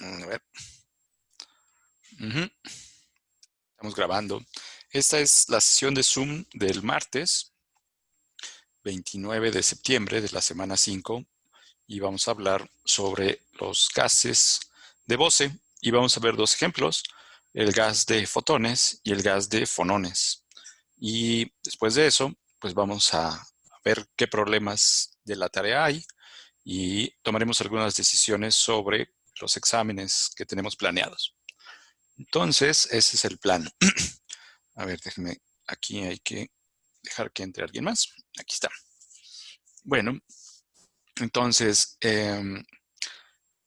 A ver. Ujú. Estamos grabando. Esta es la sesión de Zoom del martes 29 de septiembre de la semana 5 y vamos a hablar sobre los gases de Bose y vamos a ver dos ejemplos, el gas de fotones y el gas de fonones. Y después de eso, pues vamos a ver qué problemas de la tarea hay y tomaremos algunas decisiones sobre los exámenes que tenemos planeados. Entonces, ese es el plan. A ver, déjenme, aquí hay que dejar que entre alguien más. Aquí está. Bueno, entonces,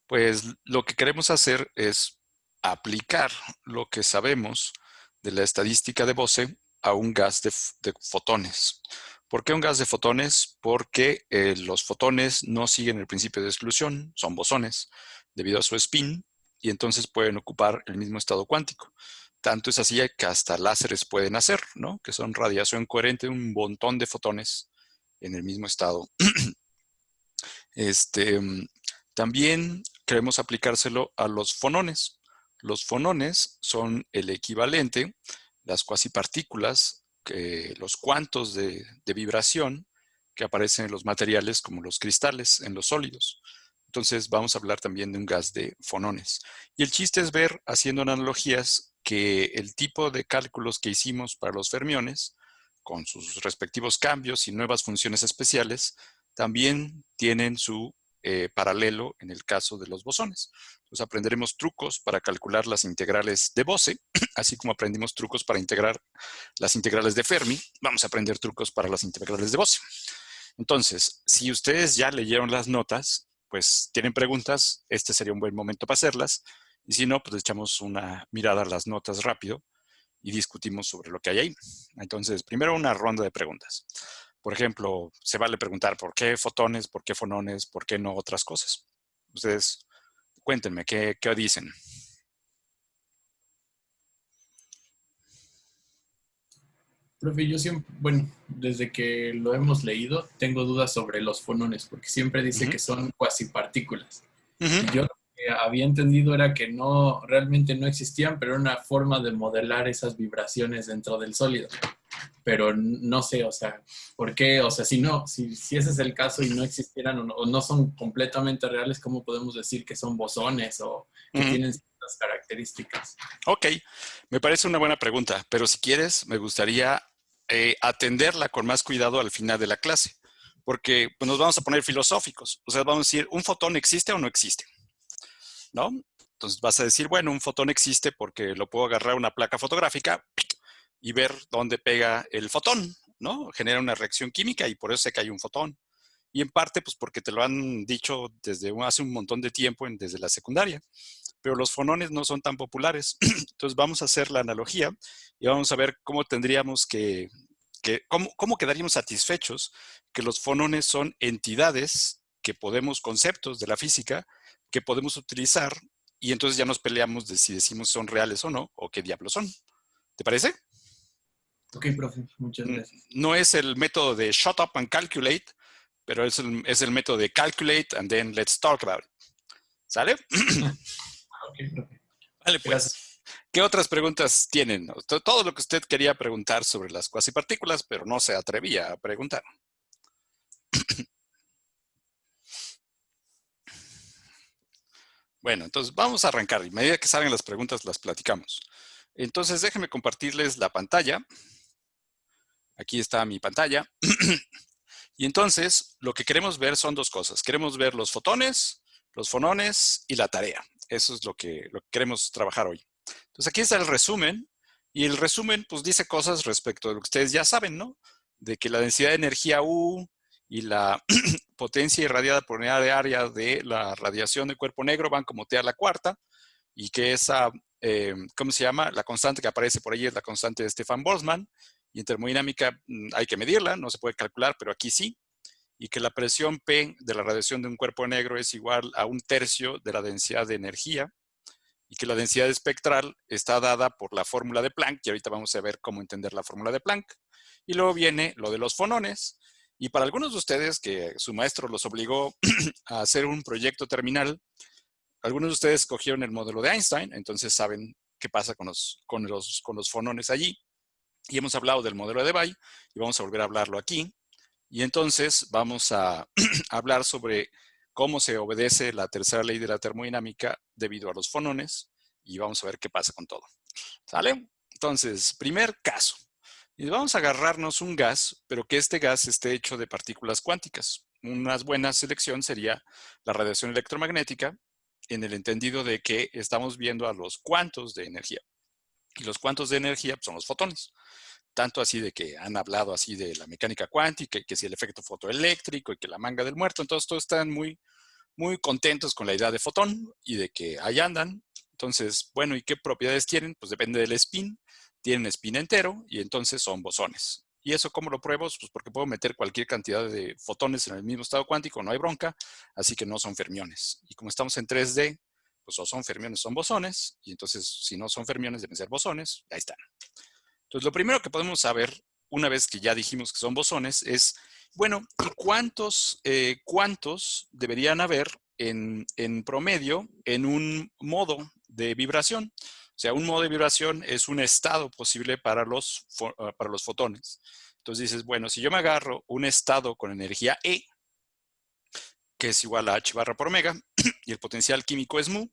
pues lo que queremos hacer es aplicar lo que sabemos de la estadística de Bose a un gas de fotones. ¿Por qué un gas de fotones? Porque los fotones no siguen el principio de exclusión, son bosones, debido a su spin, y entonces pueden ocupar el mismo estado cuántico. Tanto es así que hasta láseres pueden hacer, ¿no? Que son radiación coherente, un montón de fotones en el mismo estado. También queremos aplicárselo a los fonones. Los fonones son el equivalente, las cuasipartículas, los cuantos de vibración que aparecen en los materiales como los cristales, en los sólidos. Entonces vamos a hablar también de un gas de fonones. Y el chiste es ver, haciendo analogías, que el tipo de cálculos que hicimos para los fermiones, con sus respectivos cambios y nuevas funciones especiales, también tienen su paralelo en el caso de los bosones. Entonces aprenderemos trucos para calcular las integrales de Bose, así como aprendimos trucos para integrar las integrales de Fermi, vamos a aprender trucos para las integrales de Bose. Entonces, si ustedes ya leyeron las notas, pues tienen preguntas, este sería un buen momento para hacerlas, y si no, pues echamos una mirada a las notas rápido y discutimos sobre lo que hay ahí. Entonces, primero una ronda de preguntas. Por ejemplo, se vale preguntar por qué fotones, por qué fonones, por qué no otras cosas. Ustedes cuéntenme, ¿qué dicen? Profe, yo siempre, bueno, desde que lo hemos leído, tengo dudas sobre los fonones, porque siempre Uh dice -huh. que son cuasipartículas. Uh -huh. Y yo lo que había entendido era que no, realmente no existían, pero era una forma de modelar esas vibraciones dentro del sólido. Pero no sé, o sea, ¿por qué? O sea, si no, si ese es el caso y no existieran o no son completamente reales, ¿cómo podemos decir que son bosones o Uh que -huh. tienen ciertas características? Ok, me parece una buena pregunta, pero si quieres, me gustaría atenderla con más cuidado al final de la clase, porque pues, nos vamos a poner filosóficos. O sea, vamos a decir, ¿un fotón existe o no existe? ¿No? Entonces vas a decir, bueno, un fotón existe porque lo puedo agarrar a una placa fotográfica y ver dónde pega el fotón, ¿no? Genera una reacción química y por eso sé que hay un fotón. Y en parte, pues porque te lo han dicho desde hace un montón de tiempo, desde la secundaria. Pero los fonones no son tan populares. Entonces vamos a hacer la analogía y vamos a ver cómo tendríamos cómo quedaríamos satisfechos que los fonones son entidades que podemos, conceptos de la física, que podemos utilizar y entonces ya nos peleamos de si decimos son reales o no, o qué diablos son. ¿Te parece? Ok, profe, muchas gracias. No es el método de shut up and calculate, pero es el método de calculate and then let's talk about it. ¿Sale? Ok, profe, Vale, gracias. pues. ¿Qué otras preguntas tienen? Todo lo que usted quería preguntar sobre las cuasipartículas, pero no se atrevía a preguntar. Bueno, entonces vamos a arrancar. Y a medida que salgan las preguntas, las platicamos. Entonces, déjenme compartirles la pantalla. Aquí está mi pantalla. Y entonces, lo que queremos ver son dos cosas. Queremos ver los fotones, los fonones y la tarea. Eso es lo que queremos trabajar hoy. Entonces, aquí está el resumen. Y el resumen, pues, dice cosas respecto de lo que ustedes ya saben, ¿no? De que la densidad de energía U y la potencia irradiada por unidad de área de la radiación del cuerpo negro van como T a la cuarta. Y que esa, ¿cómo se llama? La constante que aparece por ahí es la constante de Stefan Boltzmann. Y en termodinámica hay que medirla, no se puede calcular, pero aquí sí. Y que la presión P de la radiación de un cuerpo negro es igual a 1/3 de la densidad de energía y que la densidad espectral está dada por la fórmula de Planck, y ahorita vamos a ver cómo entender la fórmula de Planck. Y luego viene lo de los fonones, y para algunos de ustedes que su maestro los obligó a hacer un proyecto terminal, algunos de ustedes escogieron el modelo de Einstein, entonces saben qué pasa con los fonones allí. Y hemos hablado del modelo de Debye y vamos a volver a hablarlo aquí. Y entonces vamos a hablar sobre cómo se obedece la tercera ley de la termodinámica debido a los fonones y vamos a ver qué pasa con todo. ¿Sale? Entonces, primer caso. Y vamos a agarrarnos un gas, pero que este gas esté hecho de partículas cuánticas. Una buena selección sería la radiación electromagnética, en el entendido de que estamos viendo a los cuantos de energía. Y los cuantos de energía pues, son los fotones. Tanto así de que han hablado así de la mecánica cuántica, y que si el efecto fotoeléctrico y que la manga del muerto. Entonces todos están muy, muy contentos con la idea de fotón y de que ahí andan. Entonces, bueno, ¿y qué propiedades tienen? Pues depende del spin. Tienen spin entero y entonces son bosones. ¿Y eso cómo lo pruebo? Pues porque puedo meter cualquier cantidad de fotones en el mismo estado cuántico, no hay bronca, así que no son fermiones. Y como estamos en 3D, pues o son fermiones o son bosones, y entonces si no son fermiones deben ser bosones, ahí están. Entonces lo primero que podemos saber, una vez que ya dijimos que son bosones, es, bueno, ¿y cuántos deberían haber en promedio en un modo de vibración? O sea, un modo de vibración es un estado posible para los fotones. Entonces dices, bueno, si yo me agarro un estado con energía E, que es igual a h barra por omega, y el potencial químico es mu,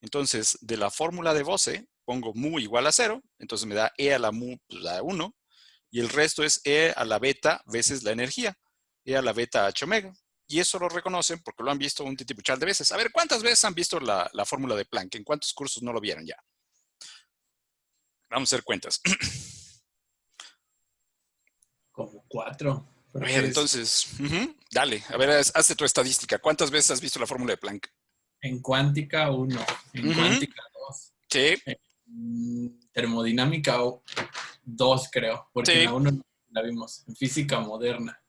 entonces de la fórmula de Bose pongo mu igual a 0, entonces me da E a la mu, pues da 1, y el resto es E a la beta veces la energía, E a la beta h omega. Y eso lo reconocen porque lo han visto un titipuchal de veces. A ver, ¿cuántas veces han visto la fórmula de Planck? ¿En cuántos cursos no lo vieron ya? Vamos a hacer cuentas. Como 4. A ver, entonces, dale, a ver, hazte tu estadística. ¿Cuántas veces has visto la fórmula de Planck? En cuántica 1, en cuántica 2. Sí. En termodinámica 2, creo, porque Sí. en la 1 la vimos, en física moderna.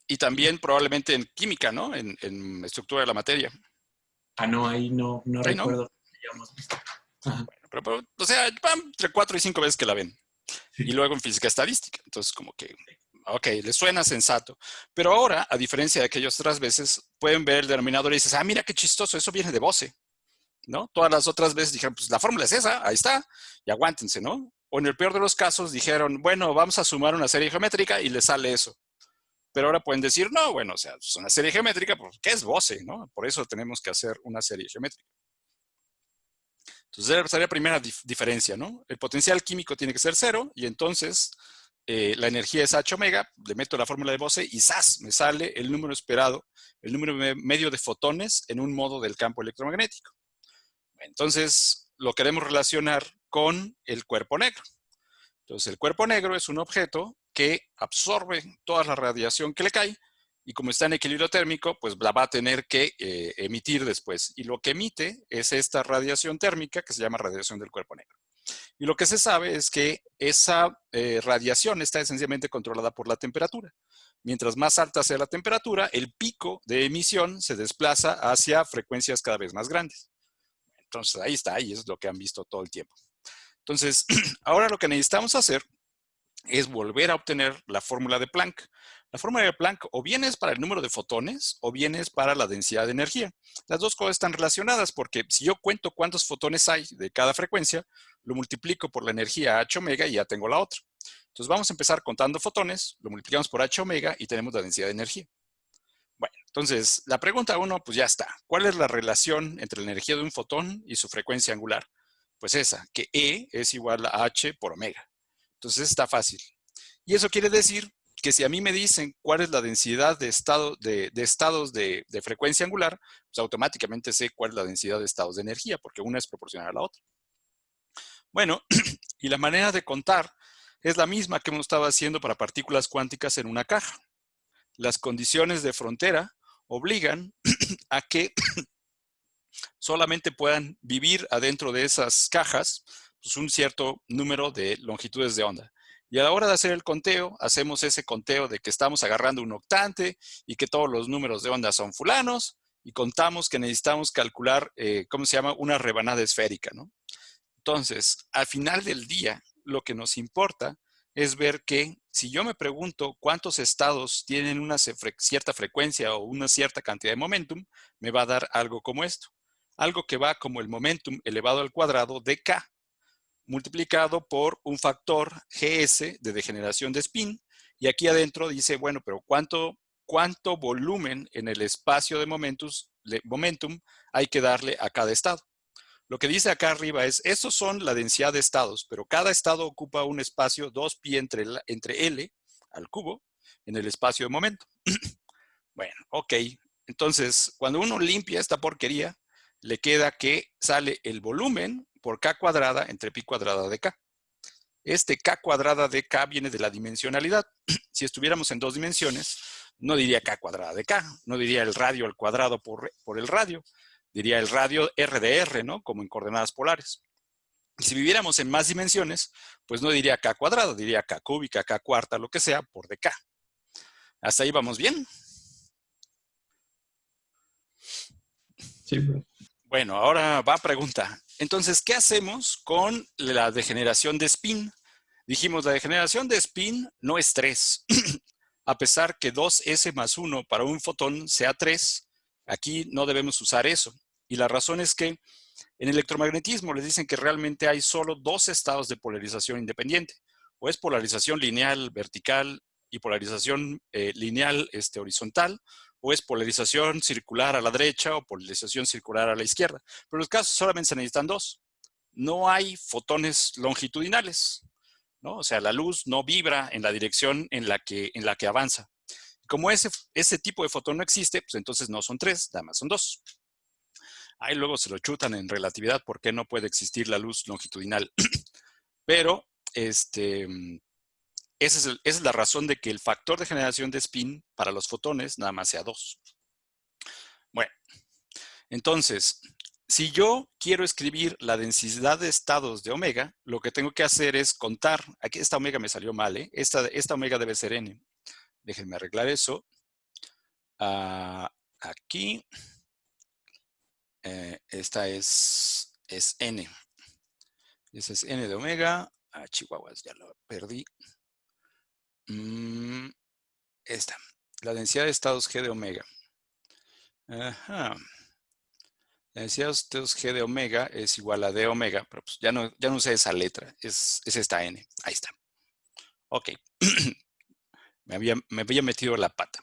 Y también probablemente en química, ¿no? En estructura de la materia. No, ahí no Ahí no. recuerdo que hayamos visto. Pero, o sea, van entre 4 y 5 veces que la ven. Sí. Y luego en física estadística. Entonces, como que, ok, les suena sensato. Pero ahora, a diferencia de aquellas otras veces, pueden ver el denominador y dices, ah, mira qué chistoso, eso viene de Bose, ¿no? Todas las otras veces dijeron, pues la fórmula es esa, ahí está, y aguántense, ¿no? O en el peor de los casos dijeron, bueno, vamos a sumar una serie geométrica y les sale eso. Pero ahora pueden decir, no, bueno, o sea, es una serie geométrica, pues, ¿qué es Bose, no? Por eso tenemos que hacer una serie geométrica. Entonces, esa sería la primera diferencia, ¿no? El potencial químico tiene que ser 0 y entonces la energía es h omega, le meto la fórmula de Bose y ¡zas! Me sale el número esperado, el número medio de fotones en un modo del campo electromagnético. Entonces, lo queremos relacionar con el cuerpo negro. Entonces, el cuerpo negro es un objeto que absorbe toda la radiación que le cae y como está en equilibrio térmico, pues la va a tener que emitir después. Y lo que emite es esta radiación térmica que se llama radiación del cuerpo negro. Y lo que se sabe es que esa radiación está esencialmente controlada por la temperatura. Mientras más alta sea la temperatura, el pico de emisión se desplaza hacia frecuencias cada vez más grandes. Entonces, ahí está, y es lo que han visto todo el tiempo. Entonces, ahora lo que necesitamos hacer es volver a obtener la fórmula de Planck. La fórmula de Planck o bien es para el número de fotones o bien es para la densidad de energía. Las dos cosas están relacionadas porque si yo cuento cuántos fotones hay de cada frecuencia, lo multiplico por la energía h omega y ya tengo la otra. Entonces vamos a empezar contando fotones, lo multiplicamos por h omega y tenemos la densidad de energía. Bueno, entonces la pregunta 1, pues ya está. ¿Cuál es la relación entre la energía de un fotón y su frecuencia angular? Pues esa, que E es igual a h por omega. Entonces está fácil. Y eso quiere decir que si a mí me dicen cuál es la densidad de estados de frecuencia angular, pues automáticamente sé cuál es la densidad de estados de energía, porque una es proporcional a la otra. Bueno, y la manera de contar es la misma que hemos estado haciendo para partículas cuánticas en una caja. Las condiciones de frontera obligan a que solamente puedan vivir adentro de esas cajas pues, un cierto número de longitudes de onda. Y a la hora de hacer el conteo, hacemos ese conteo de que estamos agarrando un octante y que todos los números de onda son fulanos y contamos que necesitamos calcular, ¿cómo se llama? Una rebanada esférica, ¿no? Entonces, al final del día, lo que nos importa es ver que si yo me pregunto cuántos estados tienen una cierta frecuencia o una cierta cantidad de momentum, me va a dar algo como esto. algo que va como el momentum elevado al cuadrado de K, multiplicado por un factor GS de degeneración de spin. Y aquí adentro dice, bueno, pero ¿cuánto volumen en el espacio de momentum hay que darle a cada estado? Lo que dice acá arriba es, estos son la densidad de estados, pero cada estado ocupa un espacio 2pi entre L al cubo en el espacio de momento. Bueno, ok. Entonces, cuando uno limpia esta porquería, le queda que sale el volumen por K cuadrada entre pi cuadrada de K. Este K cuadrada de K viene de la dimensionalidad. Si estuviéramos en 2 dimensiones, no diría K cuadrada de K, no diría el radio al cuadrado por el radio, diría el radio R de R, ¿no? Como en coordenadas polares. Y si viviéramos en más dimensiones, pues no diría K cuadrado, diría K cúbica, K cuarta, lo que sea, por dK. ¿Hasta ahí vamos bien? Sí, bro. Bueno, ahora va pregunta. Entonces, ¿qué hacemos con la degeneración de spin? Dijimos, la degeneración de spin no es 3. A pesar que 2s más 1 para un fotón sea 3, aquí no debemos usar eso. Y la razón es que en electromagnetismo les dicen que realmente hay solo 2 estados de polarización independiente. O es polarización lineal vertical y polarización lineal horizontal, o es polarización circular a la derecha o polarización circular a la izquierda. Pero en los casos solamente se necesitan 2. No hay fotones longitudinales, ¿no? O sea, la luz no vibra en la dirección en la que avanza. Como ese tipo de fotón no existe, pues entonces no son 3, nada más son 2. Ahí luego se lo chutan en relatividad por qué no puede existir la luz longitudinal. Pero esa es la razón de que el factor de generación de spin para los fotones nada más sea 2. Bueno, entonces, si yo quiero escribir la densidad de estados de omega, lo que tengo que hacer es contar. Aquí esta omega me salió mal, ¿eh? Esta omega debe ser n. Déjenme arreglar eso. Aquí. Esta es n. Esa es n de omega. Chihuahuas, ya lo perdí. Esta. La densidad de estados G de omega. Ajá. La densidad de estados G de omega es igual a d omega, pero pues ya no usé esa letra. Es esta n. Ahí está. Ok. me había metido la pata.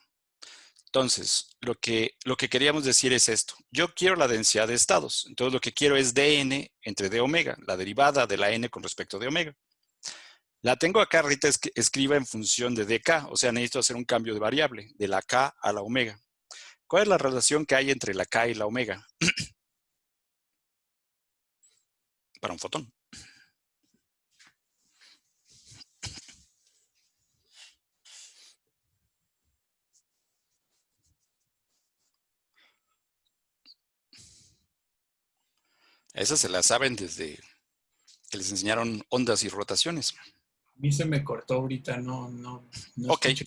Entonces, lo que queríamos decir es esto. Yo quiero la densidad de estados. Entonces, lo que quiero es dn entre d omega, la derivada de la n con respecto de omega. La tengo acá, ahorita escriba en función de dk, o sea, necesito hacer un cambio de variable, de la k a la omega. ¿Cuál es la relación que hay entre la k y la omega? Para un fotón. Esas se las saben desde que les enseñaron ondas y rotaciones. A mí se me cortó ahorita, no Ok, escuché.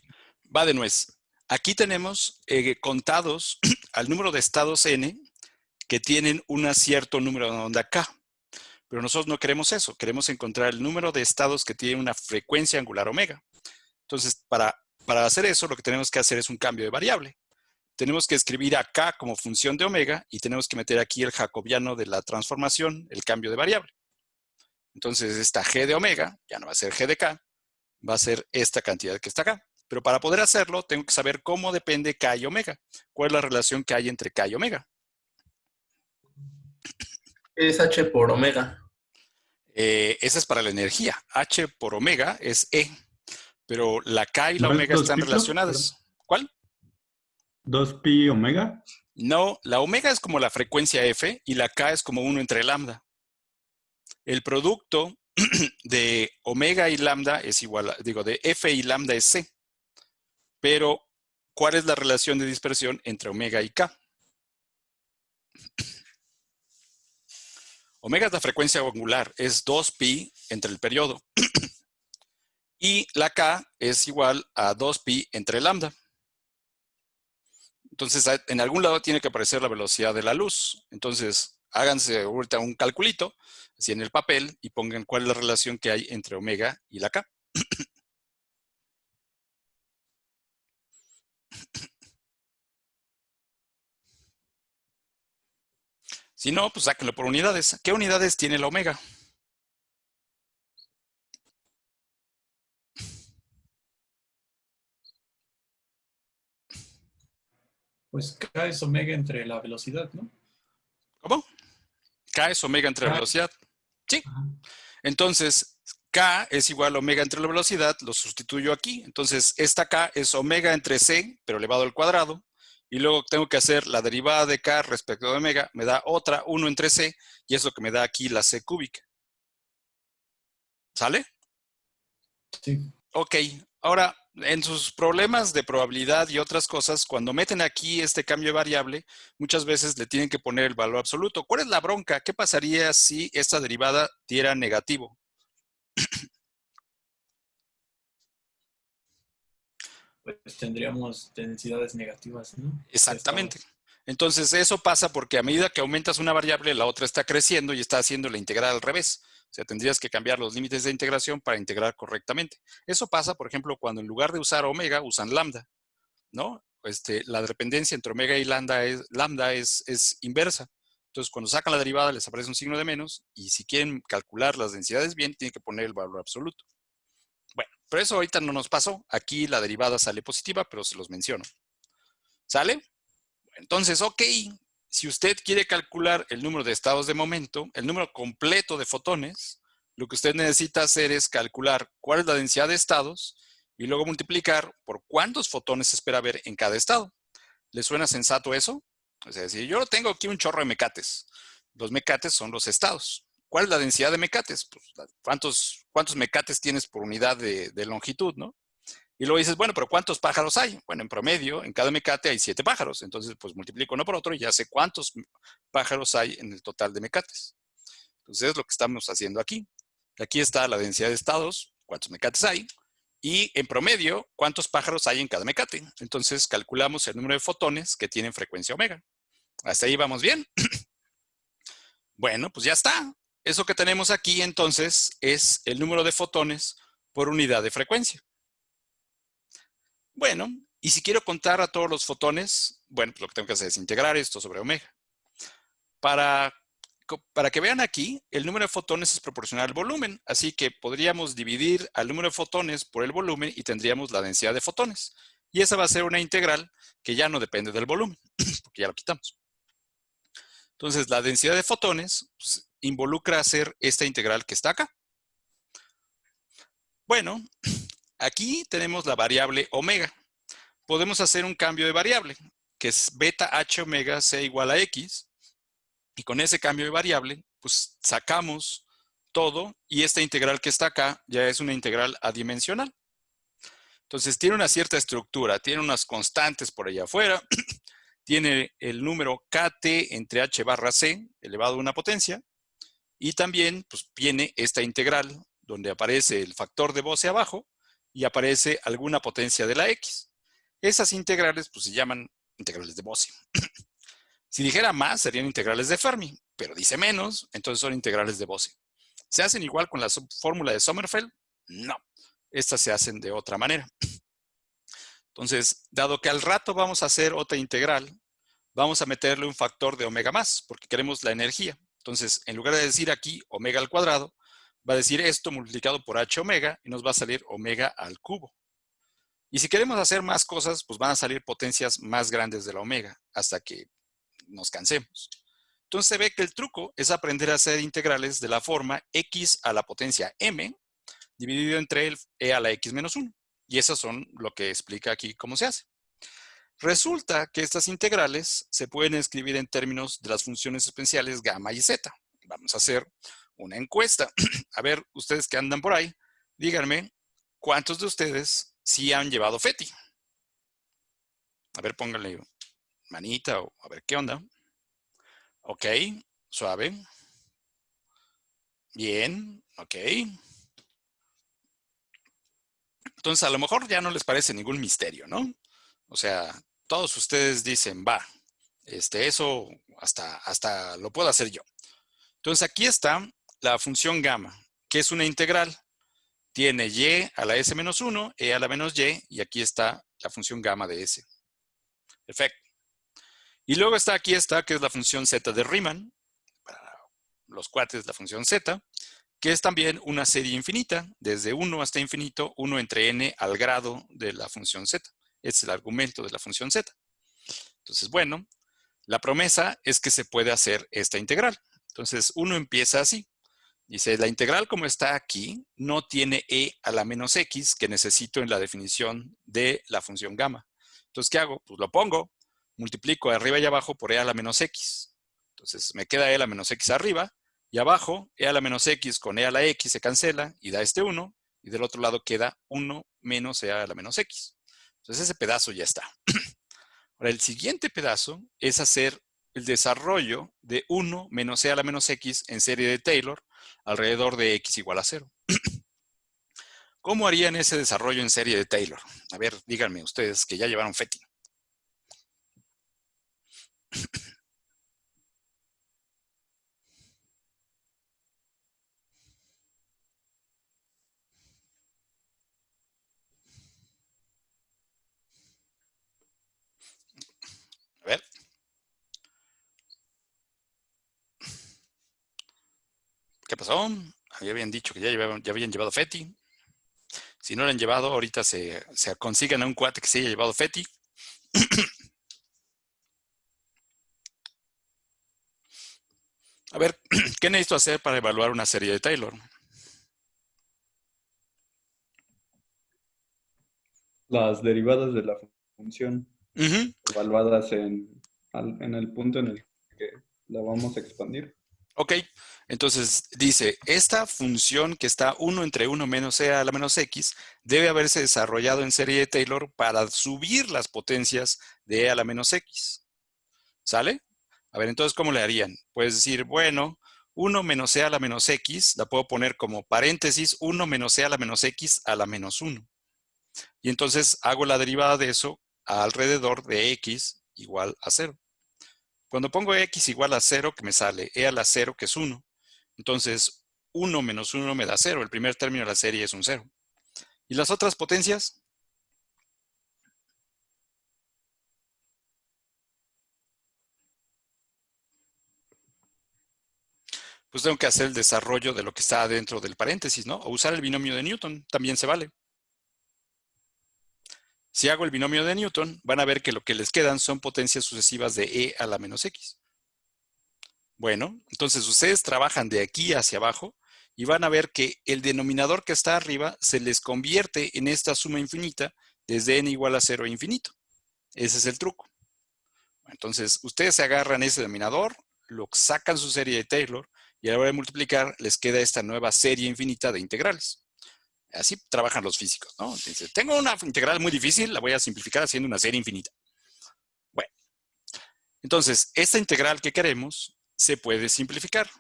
va de nuez. Aquí tenemos contados al número de estados n que tienen un cierto número de onda k. Pero nosotros no queremos eso. Queremos encontrar el número de estados que tienen una frecuencia angular omega. Entonces, para hacer eso, lo que tenemos que hacer es un cambio de variable. Tenemos que escribir a k como función de omega y tenemos que meter aquí el jacobiano de la transformación, el cambio de variable. Entonces, esta g de omega ya no va a ser g de k, va a ser esta cantidad que está acá. Pero para poder hacerlo, tengo que saber cómo depende k y omega. ¿Cuál es la relación que hay entre k y omega? Es H por omega. Esa es para la energía. H por omega es E. Pero la K y la ¿No es omega dos están pito? relacionadas. ¿Cuál? 2pi omega. No, la omega es como la frecuencia F y la K es como 1 entre lambda. El producto de omega y lambda es igual, de F y lambda es C. Pero, ¿cuál es la relación de dispersión entre omega y K? Omega es la frecuencia angular, es 2pi entre el periodo. Y la K es igual a 2pi entre lambda. Entonces, en algún lado tiene que aparecer la velocidad de la luz. Entonces, háganse ahorita un calculito, así en el papel, y pongan cuál es la relación que hay entre omega y la K. Si no, pues sáquenlo por unidades. ¿Qué unidades tiene la omega? Pues K es omega entre la velocidad, ¿no? ¿Cómo? K es omega entre la K. velocidad. Sí. Ajá. Entonces, K es igual a omega entre la velocidad, lo sustituyo aquí. Entonces, esta K es omega entre C, pero elevado al cuadrado. Y luego tengo que hacer la derivada de K respecto de omega, me da otra 1 entre C, y es lo que me da aquí la C cúbica. ¿Sale? Sí. Ok, ahora, en sus problemas de probabilidad y otras cosas, cuando meten aquí este cambio de variable, muchas veces le tienen que poner el valor absoluto. ¿Cuál es la bronca? ¿Qué pasaría si esta derivada diera negativo? Pues tendríamos densidades negativas, ¿no? Exactamente. Entonces, eso pasa porque a medida que aumentas una variable, la otra está creciendo y está haciendo la integral al revés. O sea, tendrías que cambiar los límites de integración para integrar correctamente. Eso pasa, por ejemplo, cuando en lugar de usar omega, usan lambda, ¿no? La dependencia entre omega y lambda es inversa. Entonces, cuando sacan la derivada, les aparece un signo de menos y si quieren calcular las densidades bien, tienen que poner el valor absoluto. Bueno, pero eso ahorita no nos pasó. Aquí la derivada sale positiva, pero se los menciono. ¿Sale? Entonces, ok, si usted quiere calcular el número de estados de momento, el número completo de fotones, lo que usted necesita hacer es calcular cuál es la densidad de estados y luego multiplicar por cuántos fotones se espera ver en cada estado. ¿Le suena sensato eso? Es decir, yo tengo aquí un chorro de mecates. Los mecates son los estados. ¿Cuál es la densidad de mecates? Pues, ¿cuántos mecates tienes por unidad de longitud, no? Y luego dices, bueno, pero ¿cuántos pájaros hay? Bueno, en promedio, en cada mecate hay 7 pájaros. Entonces, pues multiplico uno por otro y ya sé cuántos pájaros hay en el total de mecates. Entonces, es lo que estamos haciendo aquí. Aquí está la densidad de estados, cuántos mecates hay, y en promedio, cuántos pájaros hay en cada mecate. Entonces, calculamos el número de fotones que tienen frecuencia omega. ¿Hasta ahí vamos bien? Bueno, pues ya está. Eso que tenemos aquí, entonces, es el número de fotones por unidad de frecuencia. Bueno, y si quiero contar a todos los fotones, bueno, pues lo que tengo que hacer es integrar esto sobre omega. Para que vean aquí, el número de fotones es proporcional al volumen, así que podríamos dividir al número de fotones por el volumen y tendríamos la densidad de fotones. Y esa va a ser una integral que ya no depende del volumen, porque ya lo quitamos. Entonces, la densidad de fotones pues, involucra hacer esta integral que está acá. Bueno, aquí tenemos la variable omega. Podemos hacer un cambio de variable, que es beta h omega c igual a x, y con ese cambio de variable, pues sacamos todo, y esta integral que está acá ya es una integral adimensional. Entonces tiene una cierta estructura, tiene unas constantes por allá afuera, tiene el número kt entre h barra c elevado a una potencia, y también pues viene esta integral, donde aparece el factor de Bose abajo, y aparece alguna potencia de la x. Esas integrales pues se llaman integrales de Bose. Si dijera más, serían integrales de Fermi, pero dice menos, entonces son integrales de Bose. ¿Se hacen igual con la fórmula de Sommerfeld? No. Estas se hacen de otra manera. Entonces, dado que al rato vamos a hacer otra integral, vamos a meterle un factor de omega más, porque queremos la energía. Entonces, en lugar de decir aquí omega al cuadrado, va a decir esto multiplicado por h omega y nos va a salir omega al cubo. Y si queremos hacer más cosas, pues van a salir potencias más grandes de la omega hasta que nos cansemos. Entonces se ve que el truco es aprender a hacer integrales de la forma x a la potencia m dividido entre el e a la x menos 1. Y esas son lo que explica aquí cómo se hace. Resulta que estas integrales se pueden escribir en términos de las funciones exponenciales gamma y zeta. Vamos a hacer una encuesta. A ver, ustedes que andan por ahí, díganme, ¿cuántos de ustedes sí han llevado FETI? A ver, pónganle manita o a ver qué onda. Ok, suave. Bien, ok. Entonces, a lo mejor ya no les parece ningún misterio, ¿no? O sea, todos ustedes dicen, va, eso hasta lo puedo hacer yo. Entonces, aquí está la función gamma, que es una integral. Tiene y a la s menos 1, e a la menos y aquí está la función gamma de s. Perfecto. Y luego está aquí esta, que es la función z de Riemann, los cuates, la función z, que es también una serie infinita, desde 1 hasta infinito, 1 entre n al grado de la función z. Es el argumento de la función z. Entonces, bueno, la promesa es que se puede hacer esta integral. Entonces, uno empieza así. Dice, la integral como está aquí no tiene e a la menos x que necesito en la definición de la función gamma. Entonces, ¿qué hago? Pues lo pongo, multiplico arriba y abajo por e a la menos x. Entonces, me queda e a la menos x arriba y abajo e a la menos x con e a la x se cancela y da este 1. Y del otro lado queda 1 menos e a la menos x. Entonces, ese pedazo ya está. Ahora, el siguiente pedazo es hacer el desarrollo de 1 menos e a la menos x en serie de Taylor alrededor de x igual a 0. ¿Cómo harían ese desarrollo en serie de Taylor? A ver, díganme ustedes que ya llevaron FETI. A ver. ¿Qué pasó? Ya habían dicho que ya habían llevado FETI. Si no lo han llevado, ahorita se consigan a un cuate que se haya llevado FETI. A ver, ¿qué necesito hacer para evaluar una serie de Taylor? Las derivadas de la función Uh-huh. evaluadas en el punto en el que la vamos a expandir. Ok, entonces dice, esta función que está 1 entre 1 menos e a la menos x debe haberse desarrollado en serie de Taylor para subir las potencias de e a la menos x. ¿Sale? A ver, entonces, ¿cómo le harían? Puedes decir, bueno, 1 menos e a la menos x, la puedo poner como paréntesis, 1 menos e a la menos x a la menos 1. Y entonces hago la derivada de eso alrededor de x igual a 0. Cuando pongo x igual a 0, que me sale e a la 0, que es 1. Entonces, 1 menos 1 me da 0. El primer término de la serie es un 0. ¿Y las otras potencias? Pues tengo que hacer el desarrollo de lo que está dentro del paréntesis, ¿no? O usar el binomio de Newton, también se vale. Si hago el binomio de Newton, van a ver que lo que les quedan son potencias sucesivas de e a la menos x. Bueno, entonces ustedes trabajan de aquí hacia abajo y van a ver que el denominador que está arriba se les convierte en esta suma infinita desde n igual a 0 a infinito. Ese es el truco. Entonces, ustedes se agarran ese denominador, lo sacan su serie de Taylor y a la hora de multiplicar les queda esta nueva serie infinita de integrales. Así trabajan los físicos, ¿no? Entonces, tengo una integral muy difícil, la voy a simplificar haciendo una serie infinita. Bueno, entonces, esta integral que queremos se puede simplificar.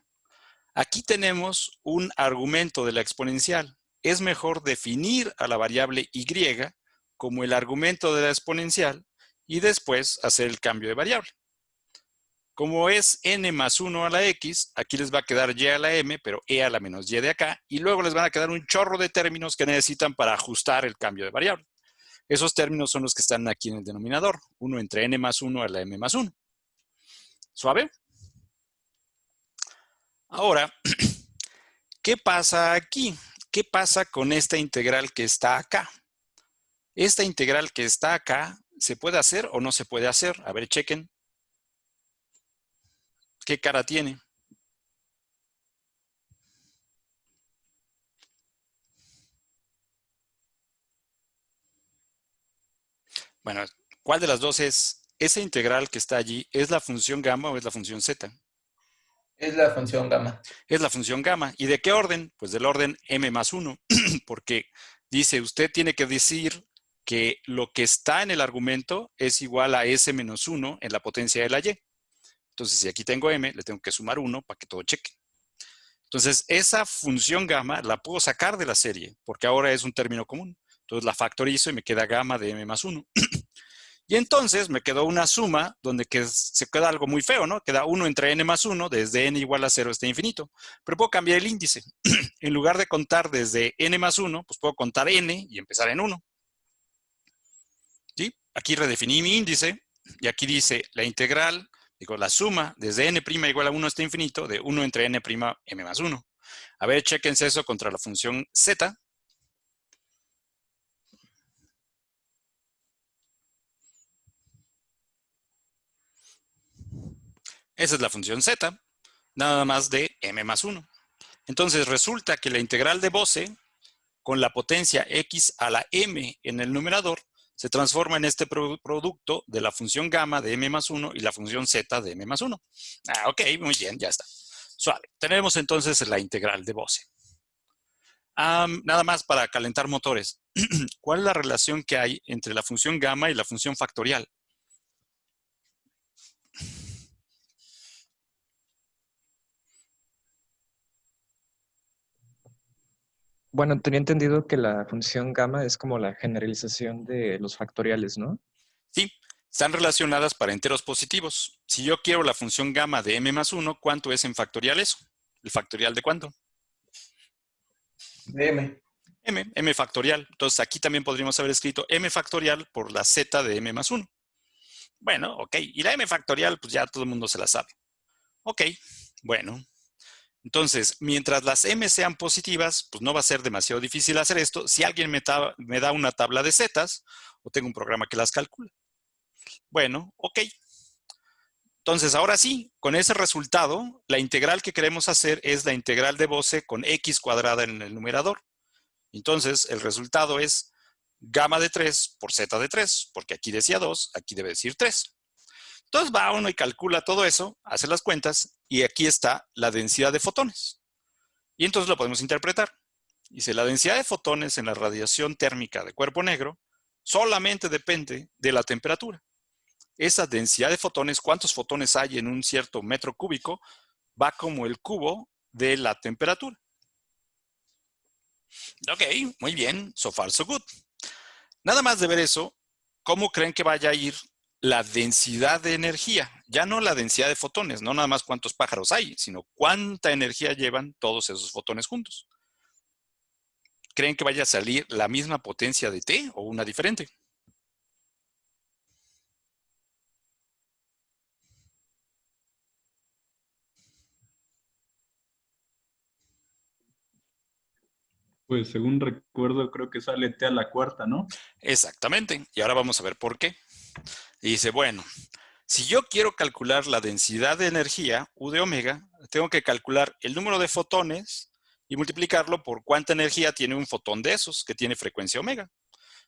Aquí tenemos un argumento de la exponencial. Es mejor definir a la variable y como el argumento de la exponencial y después hacer el cambio de variable. Como es n más 1 a la x, aquí les va a quedar y a la m, pero e a la menos y de acá, y luego les van a quedar un chorro de términos que necesitan para ajustar el cambio de variable. Esos términos son los que están aquí en el denominador, 1 entre n más 1 a la m más 1. ¿Suave? Ahora, ¿qué pasa aquí? ¿Qué pasa con esta integral que está acá? Esta integral que está acá, ¿se puede hacer o no se puede hacer? A ver, chequen. ¿Qué cara tiene? Bueno, ¿cuál de las dos es? ¿Esa integral que está allí es la función gamma o es la función z? Es la función gamma. Es la función gamma. ¿Y de qué orden? Pues del orden m más 1, porque dice, usted tiene que decir que lo que está en el argumento es igual a s menos 1 en la potencia de la y. Entonces, si aquí tengo m, le tengo que sumar 1 para que todo cheque. Entonces, esa función gamma la puedo sacar de la serie, porque ahora es un término común. Entonces, la factorizo y me queda gamma de m más 1. Y entonces me quedó una suma donde se queda algo muy feo, ¿no? Queda 1 entre n más 1, desde n igual a 0 hasta infinito. Pero puedo cambiar el índice. En lugar de contar desde n más 1, pues puedo contar n y empezar en 1. ¿Sí? Aquí redefiní mi índice y aquí dice la integral Digo, la suma desde n' igual a 1 hasta infinito de 1 entre n' m más 1. A ver, chéquense eso contra la función z. Esa es la función z, nada más de m más 1. Entonces resulta que la integral de Bose con la potencia x a la m en el numerador se transforma en este producto de la función gamma de m más 1 y la función z de m más 1. Ok, muy bien, ya está. Suave. Tenemos entonces la integral de Bose. Nada más para calentar motores. ¿Cuál es la relación que hay entre la función gamma y la función factorial? Bueno, tenía entendido que la función gamma es como la generalización de los factoriales, ¿no? Sí, están relacionadas para enteros positivos. Si yo quiero la función gamma de m más 1, ¿cuánto es en factorial eso? ¿El factorial de cuánto? De M. M factorial. Entonces aquí también podríamos haber escrito m factorial por la z de m más 1. Bueno, ok. Y la m factorial, pues ya todo el mundo se la sabe. Ok, bueno. Entonces, mientras las m sean positivas, pues no va a ser demasiado difícil hacer esto. Si alguien me da una tabla de zetas, o tengo un programa que las calcula. Bueno, ok. Entonces, ahora sí, con ese resultado, la integral que queremos hacer es la integral de Bose con x cuadrada en el numerador. Entonces, el resultado es gamma de 3 por z de 3, porque aquí decía 2, aquí debe decir 3. Entonces va uno y calcula todo eso, hace las cuentas, y aquí está la densidad de fotones. Y entonces lo podemos interpretar. Dice, la densidad de fotones en la radiación térmica de cuerpo negro solamente depende de la temperatura. Esa densidad de fotones, cuántos fotones hay en un cierto metro cúbico, va como el cubo de la temperatura. Ok, muy bien, so far so good. Nada más de ver eso, ¿cómo creen que vaya a ir la densidad de energía? Ya no la densidad de fotones, no nada más cuántos pájaros hay, sino cuánta energía llevan todos esos fotones juntos. ¿Creen que vaya a salir la misma potencia de T o una diferente? Pues según recuerdo, creo que sale T a la cuarta, ¿no? Exactamente. Y ahora vamos a ver por qué. Y dice, bueno, si yo quiero calcular la densidad de energía, U de omega, tengo que calcular el número de fotones y multiplicarlo por cuánta energía tiene un fotón de esos, que tiene frecuencia omega.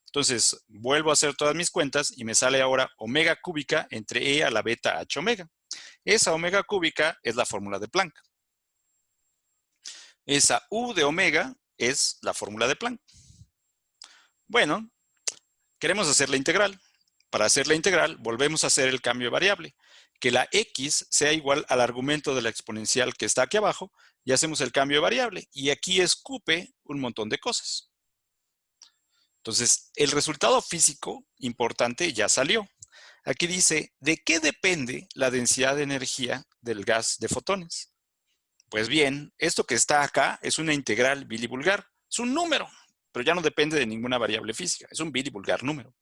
Entonces, vuelvo a hacer todas mis cuentas y me sale ahora omega cúbica entre E a la beta H omega. Esa omega cúbica es la fórmula de Planck. Esa U de omega es la fórmula de Planck. Bueno, queremos hacer la integral. Para hacer la integral, volvemos a hacer el cambio de variable. Que la x sea igual al argumento de la exponencial que está aquí abajo y hacemos el cambio de variable. Y aquí escupe un montón de cosas. Entonces, el resultado físico importante ya salió. Aquí dice, ¿de qué depende la densidad de energía del gas de fotones? Pues bien, esto que está acá es una integral bilivulgar. Es un número, pero ya no depende de ninguna variable física. Es un bilivulgar número.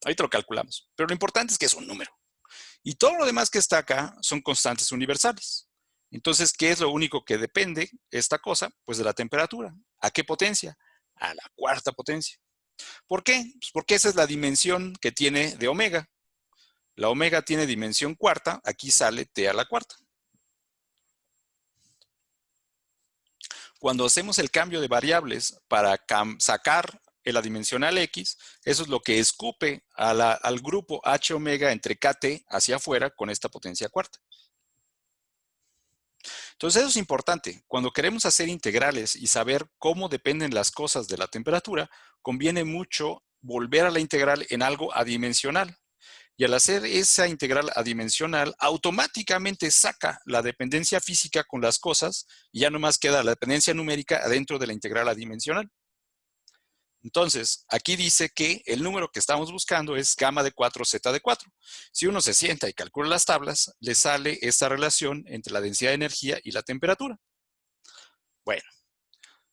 Ahorita lo calculamos. Pero lo importante es que es un número. Y todo lo demás que está acá son constantes universales. Entonces, ¿qué es lo único que depende esta cosa? Pues de la temperatura. ¿A qué potencia? A la cuarta potencia. ¿Por qué? Pues porque esa es la dimensión que tiene de omega. La omega tiene dimensión cuarta. Aquí sale T a la cuarta. Cuando hacemos el cambio de variables para sacar la dimensional X, eso es lo que escupe al grupo H omega entre KT hacia afuera con esta potencia cuarta. Entonces eso es importante. Cuando queremos hacer integrales y saber cómo dependen las cosas de la temperatura, conviene mucho volver a la integral en algo adimensional. Y al hacer esa integral adimensional, automáticamente saca la dependencia física con las cosas y ya nomás queda la dependencia numérica adentro de la integral adimensional. Entonces, aquí dice que el número que estamos buscando es gamma de 4, z de 4. Si uno se sienta y calcula las tablas, le sale esta relación entre la densidad de energía y la temperatura. Bueno,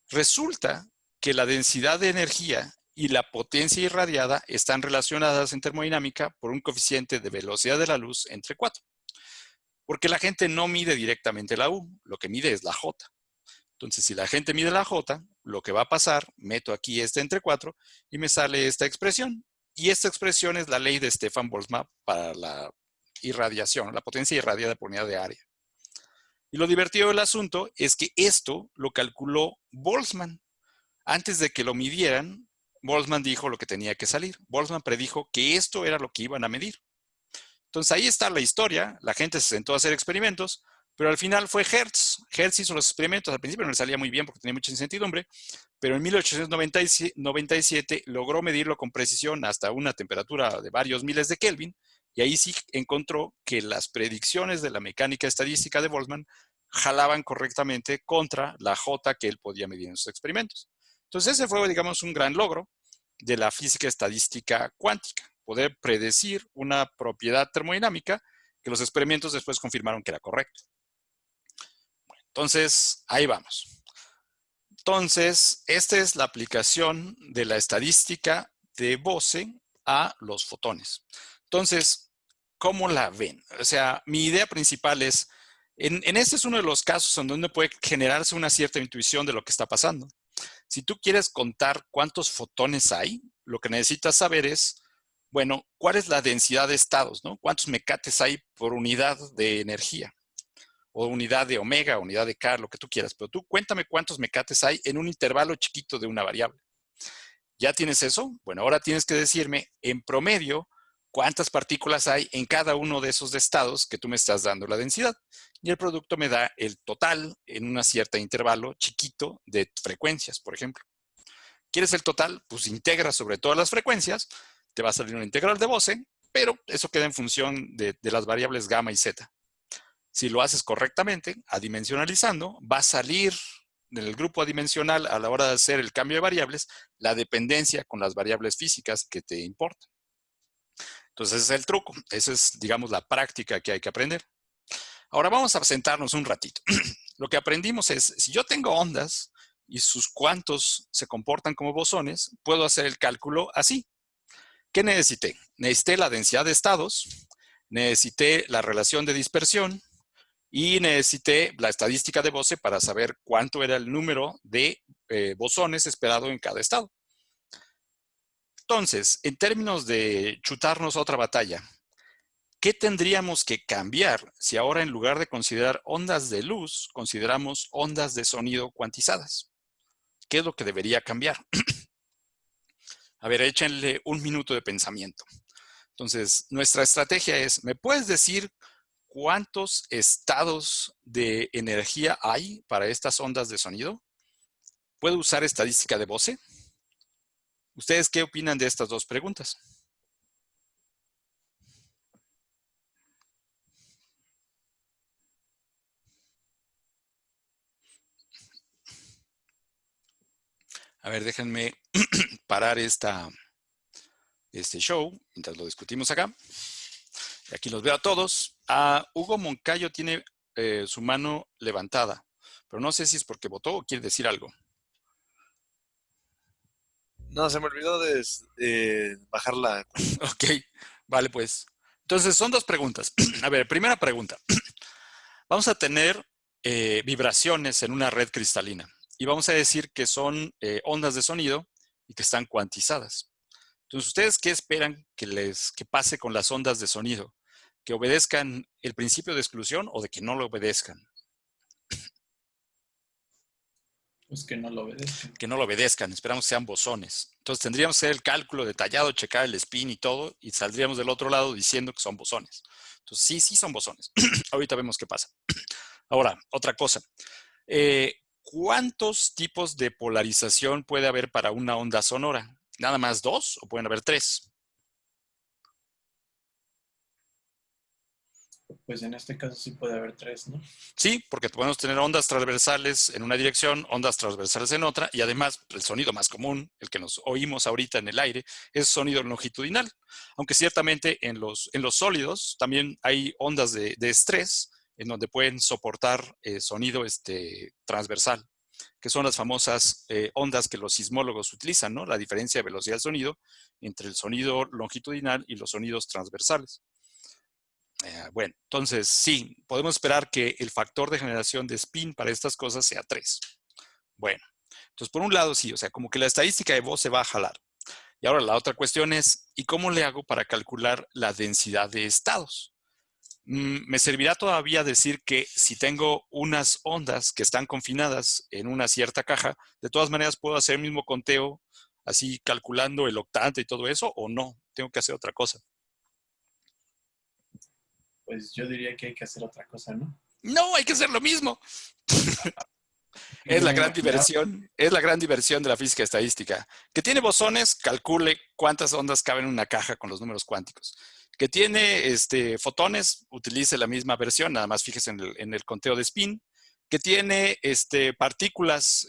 resulta que la densidad de energía y la potencia irradiada están relacionadas en termodinámica por un coeficiente de velocidad de la luz entre 4. Porque la gente no mide directamente la U, lo que mide es la J. Entonces, si la gente mide la J, lo que va a pasar, meto aquí este entre 4 y me sale esta expresión. Y esta expresión es la ley de Stefan-Boltzmann para la irradiación, la potencia irradiada por unidad de área. Y lo divertido del asunto es que esto lo calculó Boltzmann. Antes de que lo midieran, Boltzmann dijo lo que tenía que salir. Boltzmann predijo que esto era lo que iban a medir. Entonces ahí está la historia, la gente se sentó a hacer experimentos, pero al final fue Hertz. Hertz hizo los experimentos, al principio no le salía muy bien porque tenía mucha incertidumbre, pero en 1897 logró medirlo con precisión hasta una temperatura de varios miles de Kelvin, y ahí sí encontró que las predicciones de la mecánica estadística de Boltzmann jalaban correctamente contra la J que él podía medir en sus experimentos. Entonces ese fue, digamos, un gran logro de la física estadística cuántica, poder predecir una propiedad termodinámica que los experimentos después confirmaron que era correcto. Bueno, entonces, ahí vamos. Entonces, esta es la aplicación de la estadística de Bose a los fotones. Entonces, ¿cómo la ven? O sea, mi idea principal es, en este es uno de los casos en donde puede generarse una cierta intuición de lo que está pasando. Si tú quieres contar cuántos fotones hay, lo que necesitas saber es, bueno, ¿cuál es la densidad de estados, ¿no? ¿Cuántos mecates hay por unidad de energía? O unidad de omega, unidad de K, lo que tú quieras. Pero tú cuéntame cuántos mecates hay en un intervalo chiquito de una variable. ¿Ya tienes eso? Bueno, ahora tienes que decirme, en promedio, cuántas partículas hay en cada uno de esos estados que tú me estás dando la densidad. Y el producto me da el total en un cierto intervalo chiquito de frecuencias, por ejemplo. ¿Quieres el total? Pues integra sobre todas las frecuencias, te va a salir una integral de Bose, pero eso queda en función de las variables gamma y zeta. Si lo haces correctamente, adimensionalizando, va a salir del grupo adimensional a la hora de hacer el cambio de variables, la dependencia con las variables físicas que te importan. Entonces ese es el truco, esa es, digamos, la práctica que hay que aprender. Ahora vamos a sentarnos un ratito. Lo que aprendimos es, si yo tengo ondas y sus cuantos se comportan como bosones, puedo hacer el cálculo así. ¿Qué necesité? Necesité la densidad de estados, necesité la relación de dispersión y necesité la estadística de Bose para saber cuánto era el número de bosones esperado en cada estado. Entonces, en términos de chutarnos otra batalla, ¿qué tendríamos que cambiar si ahora en lugar de considerar ondas de luz, consideramos ondas de sonido cuantizadas? ¿Qué es lo que debería cambiar? A ver, échenle un minuto de pensamiento. Entonces, nuestra estrategia es, ¿me puedes decir cuántos estados de energía hay para estas ondas de sonido? ¿Puedo usar estadística de Bose? ¿Ustedes qué opinan de estas dos preguntas? A ver, déjenme parar este show mientras lo discutimos acá. Y aquí los veo a todos. Hugo Moncayo tiene su mano levantada, pero no sé si es porque votó o quiere decir algo. No, se me olvidó de bajarla. Ok, vale pues. Entonces son dos preguntas. A ver, primera pregunta. Vamos a tener vibraciones en una red cristalina y vamos a decir que son ondas de sonido y que están cuantizadas. Entonces, ¿ustedes qué esperan que pase con las ondas de sonido? ¿Que obedezcan el principio de exclusión o de que no lo obedezcan? Pues que no lo obedezcan. Que no lo obedezcan, esperamos que sean bosones. Entonces tendríamos que hacer el cálculo detallado, checar el spin y todo, y saldríamos del otro lado diciendo que son bosones. Entonces sí son bosones. Ahorita vemos qué pasa. Ahora, otra cosa. ¿Cuántos tipos de polarización puede haber para una onda sonora? ¿Nada más 2 o pueden haber 3? Pues en este caso sí puede haber 3, ¿no? Sí, porque podemos tener ondas transversales en una dirección, ondas transversales en otra, y además el sonido más común, el que nos oímos ahorita en el aire, es sonido longitudinal. Aunque ciertamente en los sólidos también hay ondas de estrés en donde pueden soportar sonido transversal, que son las famosas ondas que los sismólogos utilizan, ¿no? La diferencia de velocidad del sonido entre el sonido longitudinal y los sonidos transversales. Bueno, entonces sí, podemos esperar que el factor de generación de spin para estas cosas sea 3. Bueno, entonces por un lado sí, o sea, como que la estadística de voz se va a jalar. Y ahora la otra cuestión es, ¿y cómo le hago para calcular la densidad de estados? Me servirá todavía decir que si tengo unas ondas que están confinadas en una cierta caja, de todas maneras puedo hacer el mismo conteo, así calculando el octante y todo eso, o no, tengo que hacer otra cosa. Pues yo diría que hay que hacer otra cosa, ¿no? No, hay que hacer lo mismo. Es No la me gran imaginaba. diversión, es la gran diversión de la física estadística. Que tiene bosones, calcule cuántas ondas caben en una caja con los números cuánticos. Que tiene fotones, utilice la misma versión, nada más fíjese en el conteo de spin. Que tiene partículas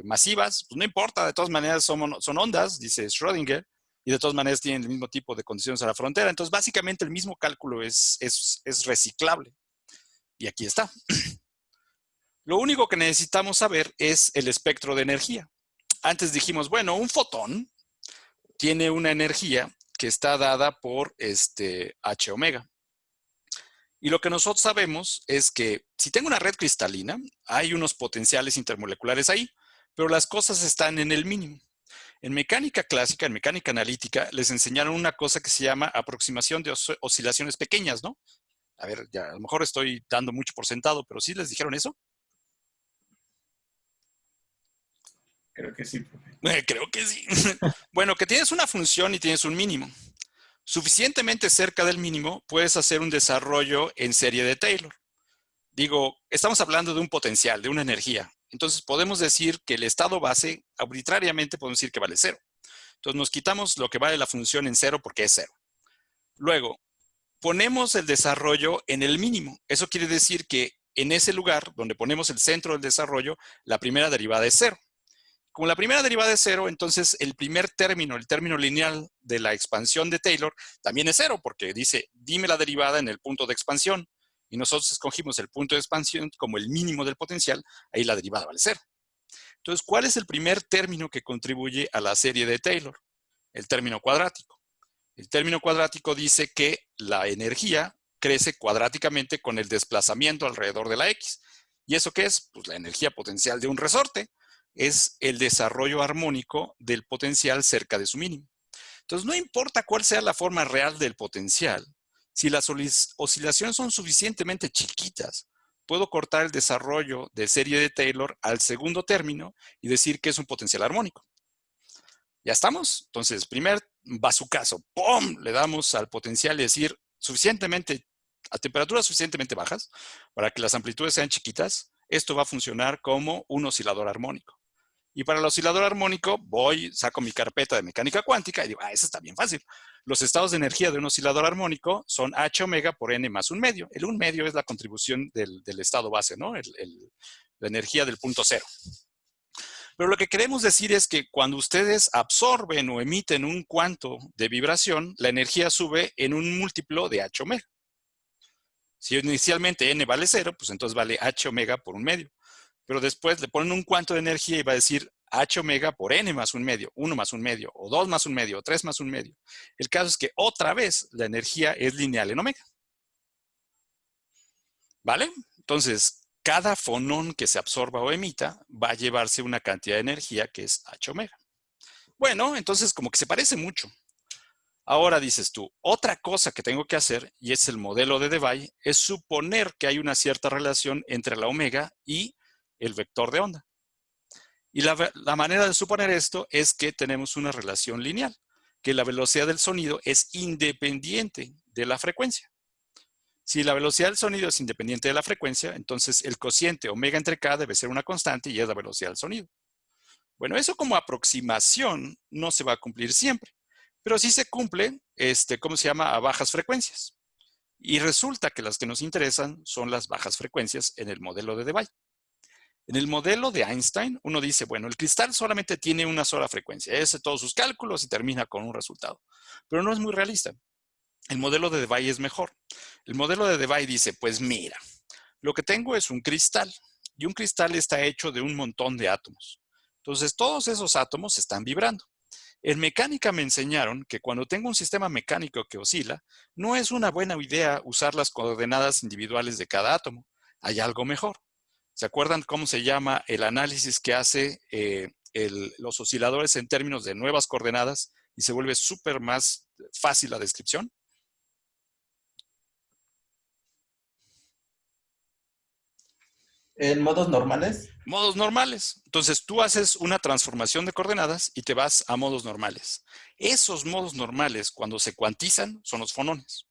masivas, pues no importa, de todas maneras son ondas, dice Schrödinger, y de todas maneras tienen el mismo tipo de condiciones a la frontera. Entonces, básicamente el mismo cálculo es reciclable. Y aquí está. Lo único que necesitamos saber es el espectro de energía. Antes dijimos, bueno, un fotón tiene una energía que está dada por H omega. Y lo que nosotros sabemos es que si tengo una red cristalina, hay unos potenciales intermoleculares ahí, pero las cosas están en el mínimo. En mecánica clásica, en mecánica analítica, les enseñaron una cosa que se llama aproximación de oscilaciones pequeñas, ¿no? A ver, ya a lo mejor estoy dando mucho por sentado, pero ¿sí les dijeron eso? Creo que sí, profe. Creo que sí. Bueno, que tienes una función y tienes un mínimo. Suficientemente cerca del mínimo, puedes hacer un desarrollo en serie de Taylor. Digo, estamos hablando de un potencial, de una energía. Entonces, podemos decir que el estado base, arbitrariamente podemos decir que vale 0. Entonces, nos quitamos lo que vale la función en 0 porque es 0. Luego, ponemos el desarrollo en el mínimo. Eso quiere decir que en ese lugar donde ponemos el centro del desarrollo, la primera derivada es 0. Como la primera derivada es 0, entonces el primer término, el término lineal de la expansión de Taylor, también es 0, porque dice, dime la derivada en el punto de expansión. Y nosotros escogimos el punto de expansión como el mínimo del potencial, ahí la derivada vale 0. Entonces, ¿cuál es el primer término que contribuye a la serie de Taylor? El término cuadrático. El término cuadrático dice que la energía crece cuadráticamente con el desplazamiento alrededor de la X. ¿Y eso qué es? Pues la energía potencial de un resorte. Es el desarrollo armónico del potencial cerca de su mínimo. Entonces, no importa cuál sea la forma real del potencial, si las oscilaciones son suficientemente chiquitas, puedo cortar el desarrollo de serie de Taylor al segundo término y decir que es un potencial armónico. ¿Ya estamos? Entonces, primer bazucazo, ¡pum! Le damos al potencial y decir suficientemente, a temperaturas suficientemente bajas para que las amplitudes sean chiquitas. Esto va a funcionar como un oscilador armónico. Y para el oscilador armónico, saco mi carpeta de mecánica cuántica y digo, eso está bien fácil. Los estados de energía de un oscilador armónico son H omega por N más 1/2. El 1/2 es la contribución del estado base, ¿no? La energía del punto cero. Pero lo que queremos decir es que cuando ustedes absorben o emiten un cuanto de vibración, la energía sube en un múltiplo de H omega. Si inicialmente N vale 0, pues entonces vale H omega por 1/2. Pero después le ponen un cuanto de energía y va a decir H omega por N más 1/2, 1 más 1/2, o 2 más 1/2, o 3 más 1/2. El caso es que otra vez la energía es lineal en omega. ¿Vale? Entonces, cada fonón que se absorba o emita va a llevarse una cantidad de energía que es H omega. Bueno, entonces como que se parece mucho. Ahora dices tú, otra cosa que tengo que hacer, y es el modelo de Debye, es suponer que hay una cierta relación entre la omega y el vector de onda. Y la manera de suponer esto es que tenemos una relación lineal, que la velocidad del sonido es independiente de la frecuencia. Si la velocidad del sonido es independiente de la frecuencia, entonces el cociente omega entre k debe ser una constante y es la velocidad del sonido. Bueno, eso como aproximación no se va a cumplir siempre, pero sí se cumple, ¿cómo se llama? A bajas frecuencias. Y resulta que las que nos interesan son las bajas frecuencias en el modelo de Debye. En el modelo de Einstein, uno dice, bueno, el cristal solamente tiene una sola frecuencia, hace todos sus cálculos y termina con un resultado. Pero no es muy realista. El modelo de Debye es mejor. El modelo de Debye dice, pues mira, lo que tengo es un cristal y un cristal está hecho de un montón de átomos. Entonces, todos esos átomos están vibrando. En mecánica me enseñaron que cuando tengo un sistema mecánico que oscila, no es una buena idea usar las coordenadas individuales de cada átomo. Hay algo mejor. ¿Se acuerdan cómo se llama el análisis que hace los osciladores en términos de nuevas coordenadas y se vuelve súper más fácil la descripción? ¿En modos normales? Modos normales. Entonces tú haces una transformación de coordenadas y te vas a modos normales. Esos modos normales, cuando se cuantizan, son los fonones.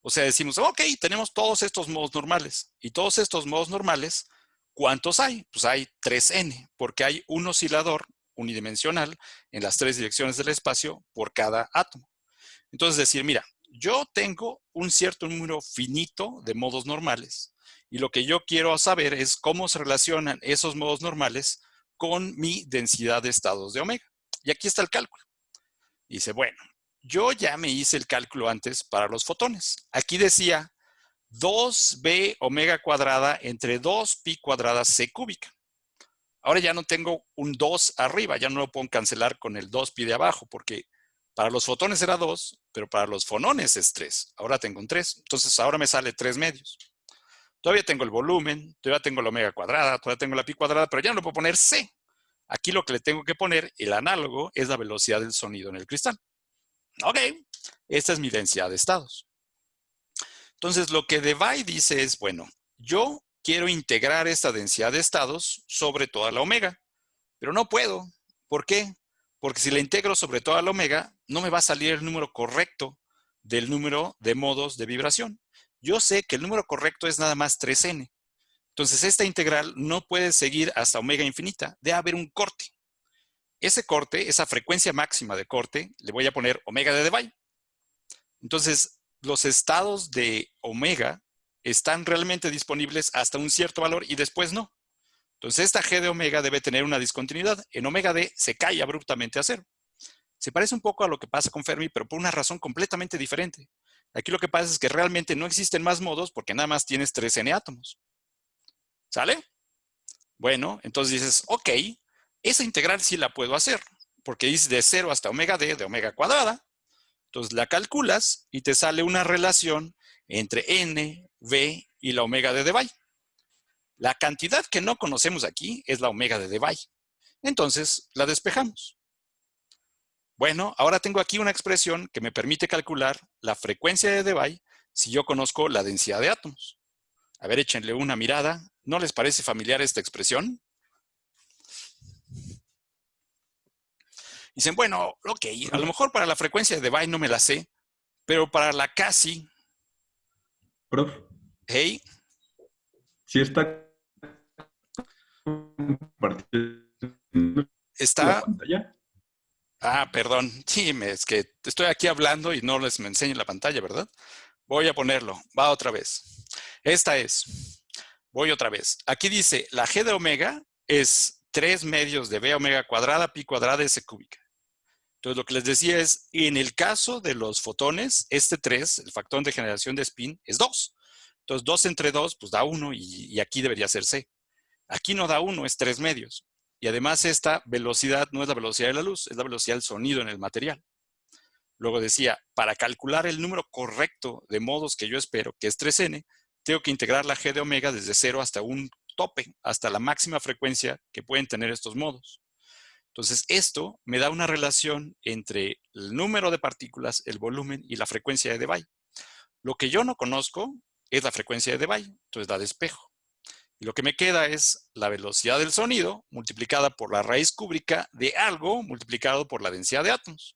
O sea, decimos, ok, tenemos todos estos modos normales. Y todos estos modos normales, ¿cuántos hay? Pues hay 3n, porque hay un oscilador unidimensional en las 3 direcciones del espacio por cada átomo. Entonces decir, mira, yo tengo un cierto número finito de modos normales y lo que yo quiero saber es cómo se relacionan esos modos normales con mi densidad de estados de omega. Y aquí está el cálculo. Dice, bueno, yo ya me hice el cálculo antes para los fotones. Aquí decía 2b omega cuadrada entre 2pi cuadrada c cúbica. Ahora ya no tengo un 2 arriba, ya no lo puedo cancelar con el 2pi de abajo, porque para los fotones era 2, pero para los fonones es 3. Ahora tengo un 3. Entonces ahora me sale 3 medios. Todavía tengo el volumen, todavía tengo la omega cuadrada, todavía tengo la pi cuadrada, pero ya no le puedo poner c. Aquí lo que le tengo que poner, el análogo, es la velocidad del sonido en el cristal. Ok, esta es mi densidad de estados. Entonces lo que Debye dice es, bueno, yo quiero integrar esta densidad de estados sobre toda la omega, pero no puedo. ¿Por qué? Porque si la integro sobre toda la omega, no me va a salir el número correcto del número de modos de vibración. Yo sé que el número correcto es nada más 3n. Entonces, esta integral no puede seguir hasta omega infinita. Debe haber un corte. Ese corte, esa frecuencia máxima de corte, le voy a poner omega de Debye. Entonces, los estados de omega están realmente disponibles hasta un cierto valor y después no. Entonces, esta g de omega debe tener una discontinuidad. En omega d se cae abruptamente a cero. Se parece un poco a lo que pasa con Fermi, pero por una razón completamente diferente. Aquí lo que pasa es que realmente no existen más modos porque nada más tienes 3n átomos. ¿Sale? Bueno, entonces dices, ok, esa integral sí la puedo hacer, porque es de 0 hasta omega d de omega cuadrada. Entonces la calculas y te sale una relación entre n, v y la omega de Debye. La cantidad que no conocemos aquí es la omega de Debye. Entonces la despejamos. Bueno, ahora tengo aquí una expresión que me permite calcular la frecuencia de Debye si yo conozco la densidad de átomos. A ver, échenle una mirada. ¿No les parece familiar esta expresión? Dicen, bueno, ok, a lo mejor para la frecuencia de Debye no me la sé, pero para la casi, Prof, hey, si está compartiendo la está... pantalla. Ah, perdón. Sí, es que estoy aquí hablando y no les me enseño la pantalla, ¿verdad? Voy a ponerlo. Va otra vez. Esta es. Voy otra vez. Aquí dice, la g de omega es 3 medios de b omega cuadrada, pi cuadrada, s cúbica. Entonces, lo que les decía es, en el caso de los fotones, este 3, el factor de generación de spin, es 2. Entonces, 2 entre 2, pues da 1 y aquí debería ser c. Aquí no da 1, es 3 medios. Y además esta velocidad no es la velocidad de la luz, es la velocidad del sonido en el material. Luego decía, para calcular el número correcto de modos que yo espero, que es 3n, tengo que integrar la g de omega desde 0 hasta un tope, hasta la máxima frecuencia que pueden tener estos modos. Entonces, esto me da una relación entre el número de partículas, el volumen y la frecuencia de Debye. Lo que yo no conozco es la frecuencia de Debye, entonces la despejo. Y lo que me queda es la velocidad del sonido multiplicada por la raíz cúbica de algo multiplicado por la densidad de átomos.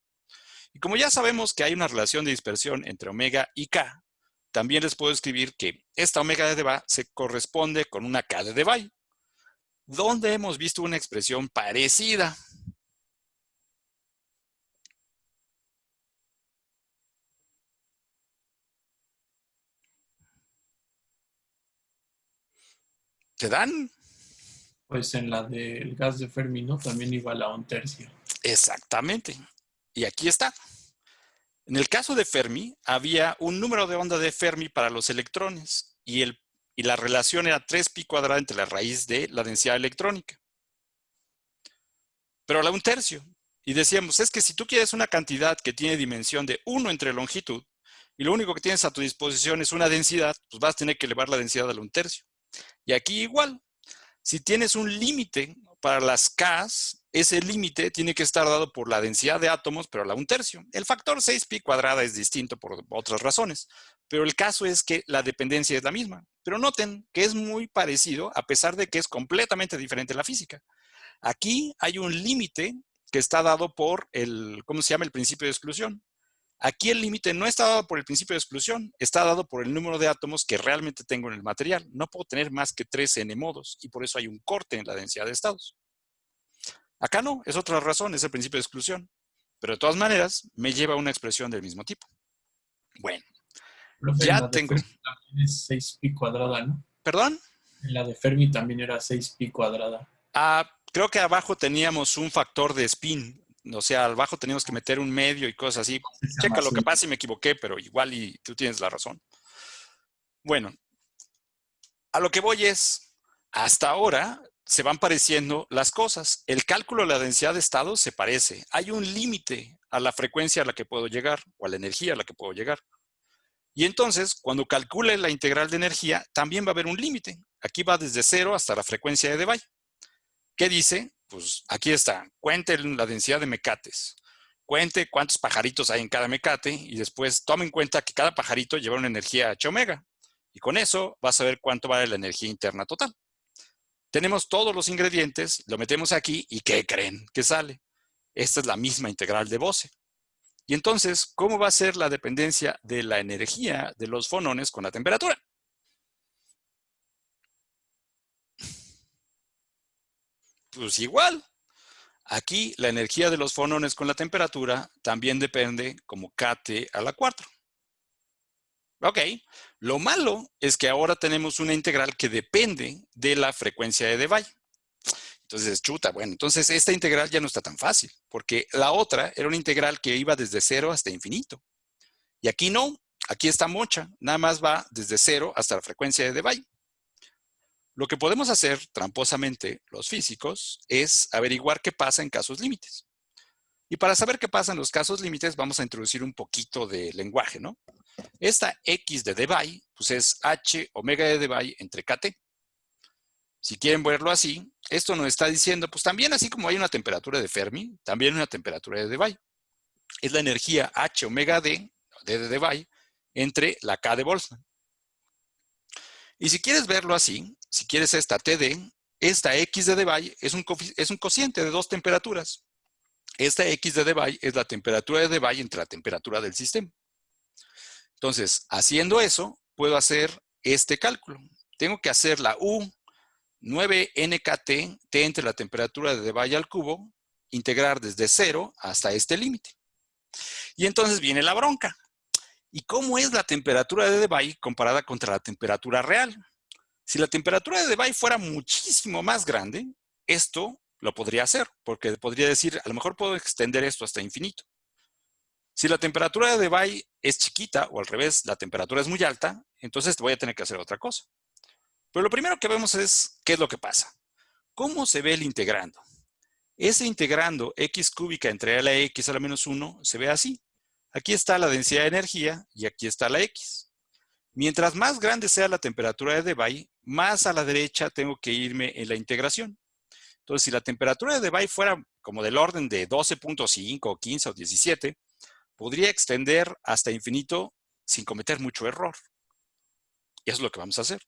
Y como ya sabemos que hay una relación de dispersión entre omega y k, también les puedo escribir que esta omega de Debye se corresponde con una k de Debye, donde hemos visto una expresión parecida. ¿Te dan? Pues en la del gas de Fermi, ¿no? También igual a un tercio. Exactamente. Y aquí está. En el caso de Fermi, había un número de onda de Fermi para los electrones y la relación era 3pi cuadrada entre la raíz de la densidad electrónica. Pero a un tercio. y decíamos, es que si tú quieres una cantidad que tiene dimensión de 1 entre longitud, y lo único que tienes a tu disposición es una densidad, pues vas a tener que elevar la densidad a la 1/3. Y aquí igual, si tienes un límite para las Ks, ese límite tiene que estar dado por la densidad de átomos, pero a la 1/3. El factor 6π² es distinto por otras razones, pero el caso es que la dependencia es la misma. Pero noten que es muy parecido, a pesar de que es completamente diferente la física. Aquí hay un límite que está dado por el, ¿cómo se llama? El principio de exclusión. Aquí el límite no está dado por el principio de exclusión, está dado por el número de átomos que realmente tengo en el material. No puedo tener más que 3 n-modos y por eso hay un corte en la densidad de estados. Acá no, es otra razón, es el principio de exclusión. Pero de todas maneras, me lleva a una expresión del mismo tipo. Bueno, Profe, ya la de tengo. Fermi también es 6π², ¿no? ¿Perdón? La de Fermi también era 6π². Creo que abajo teníamos un factor de spin. O sea, abajo teníamos que meter un medio y cosas así. Se Checa llama lo así. que pasa si me equivoqué, pero igual y tú tienes la razón. Bueno, a lo que voy es, hasta ahora se van pareciendo las cosas. El cálculo de la densidad de estados se parece. Hay un límite a la frecuencia a la que puedo llegar o a la energía a la que puedo llegar. Y entonces, cuando calcule la integral de energía, también va a haber un límite. Aquí va desde 0 hasta la frecuencia de Debye. ¿Qué dice? Pues aquí está. Cuente la densidad de mecates. Cuente cuántos pajaritos hay en cada mecate y después tome en cuenta que cada pajarito lleva una energía h omega. Y con eso vas a ver cuánto vale la energía interna total. Tenemos todos los ingredientes, lo metemos aquí y ¿qué creen que sale? Esta es la misma integral de Bose. Y entonces, ¿cómo va a ser la dependencia de la energía de los fonones con la temperatura? Pues igual. Aquí la energía de los fonones con la temperatura también depende como kT². Ok, lo malo es que ahora tenemos una integral que depende de la frecuencia de Debye. Entonces, chuta, bueno, entonces esta integral ya no está tan fácil, porque la otra era una integral que iba desde 0 hasta infinito. Y aquí no, aquí está mocha, nada más va desde 0 hasta la frecuencia de Debye. Lo que podemos hacer, tramposamente, los físicos, es averiguar qué pasa en casos límites. Y para saber qué pasa en los casos límites, vamos a introducir un poquito de lenguaje, ¿no? Esta X de Debye, pues es H omega de Debye entre KT. Si quieren verlo así, esto nos está diciendo, pues también así como hay una temperatura de Fermi, también hay una temperatura de Debye. Es la energía H omega D de Debye entre la K de Boltzmann. Y si quieres verlo así, si quieres esta TD, esta X de Debye es un cociente de dos temperaturas. Esta X de Debye es la temperatura de Debye entre la temperatura del sistema. Entonces, haciendo eso, puedo hacer este cálculo. Tengo que hacer la U 9NKT, T entre la temperatura de Debye al cubo, integrar desde 0 hasta este límite. Y entonces viene la bronca. ¿Y cómo es la temperatura de Debye comparada contra la temperatura real? Si la temperatura de Debye fuera muchísimo más grande, esto lo podría hacer, porque podría decir, a lo mejor puedo extender esto hasta infinito. Si la temperatura de Debye es chiquita, o al revés, la temperatura es muy alta, entonces voy a tener que hacer otra cosa. Pero lo primero que vemos es, ¿qué es lo que pasa? ¿Cómo se ve el integrando? Ese integrando x cúbica entre a la x a la menos 1 se ve así. Aquí está la densidad de energía y aquí está la x. Mientras más grande sea la temperatura de Debye, más a la derecha tengo que irme en la integración. Entonces, si la temperatura de Debye fuera como del orden de 12.5 o 15 o 17, podría extender hasta infinito sin cometer mucho error. Y eso es lo que vamos a hacer.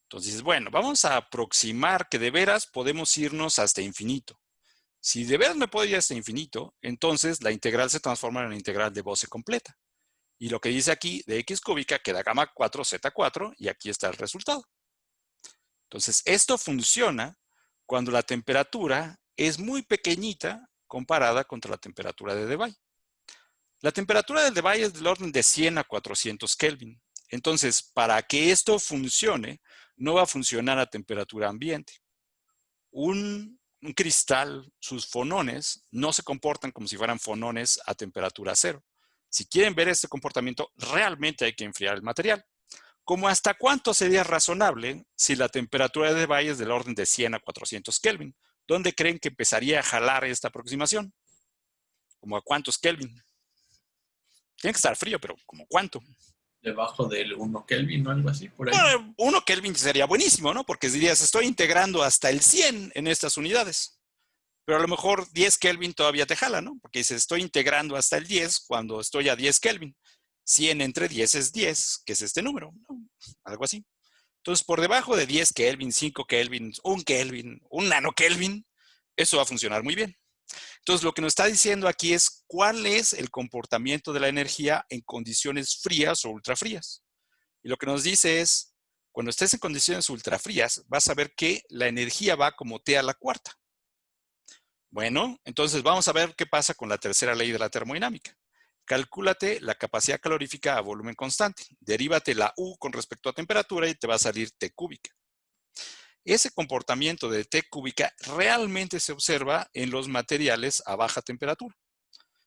Entonces, bueno, vamos a aproximar que de veras podemos irnos hasta infinito. Si de veras me puedo ir hasta infinito, entonces la integral se transforma en una integral de Bose completa. Y lo que dice aquí de x cúbica queda gamma 4 z4 y aquí está el resultado. Entonces, esto funciona cuando la temperatura es muy pequeñita comparada contra la temperatura de Debye. La temperatura del Debye es del orden de 100 a 400 Kelvin. Entonces, para que esto funcione, no va a funcionar a temperatura ambiente. Un cristal, sus fonones, no se comportan como si fueran fonones a temperatura cero. Si quieren ver este comportamiento, realmente hay que enfriar el material. ¿Cómo hasta cuánto sería razonable si la temperatura de Debye es del orden de 100 a 400 Kelvin? ¿dónde creen que empezaría a jalar esta aproximación? ¿Como a cuántos Kelvin? Tiene que estar frío, pero ¿como cuánto? Debajo del 1 Kelvin o algo así, por ahí. Bueno, 1 Kelvin sería buenísimo, ¿no? Porque dirías, estoy integrando hasta el 100 en estas unidades. Pero a lo mejor 10 Kelvin todavía te jala, ¿no? Porque dices, estoy integrando hasta el 10 cuando estoy a 10 Kelvin. 100 entre 10 es 10, que es este número, ¿no? Algo así. Entonces, por debajo de 10 Kelvin, 5 Kelvin, 1 Kelvin, 1 nano Kelvin, eso va a funcionar muy bien. Entonces, lo que nos está diciendo aquí es cuál es el comportamiento de la energía en condiciones frías o ultrafrías. Y lo que nos dice es, cuando estés en condiciones ultrafrías, vas a ver que la energía va como T a la cuarta. Bueno, entonces vamos a ver qué pasa con la tercera ley de la termodinámica. Calcúlate la capacidad calorífica a volumen constante. Deríbate la U con respecto a temperatura y te va a salir T cúbica. Ese comportamiento de T cúbica realmente se observa en los materiales a baja temperatura.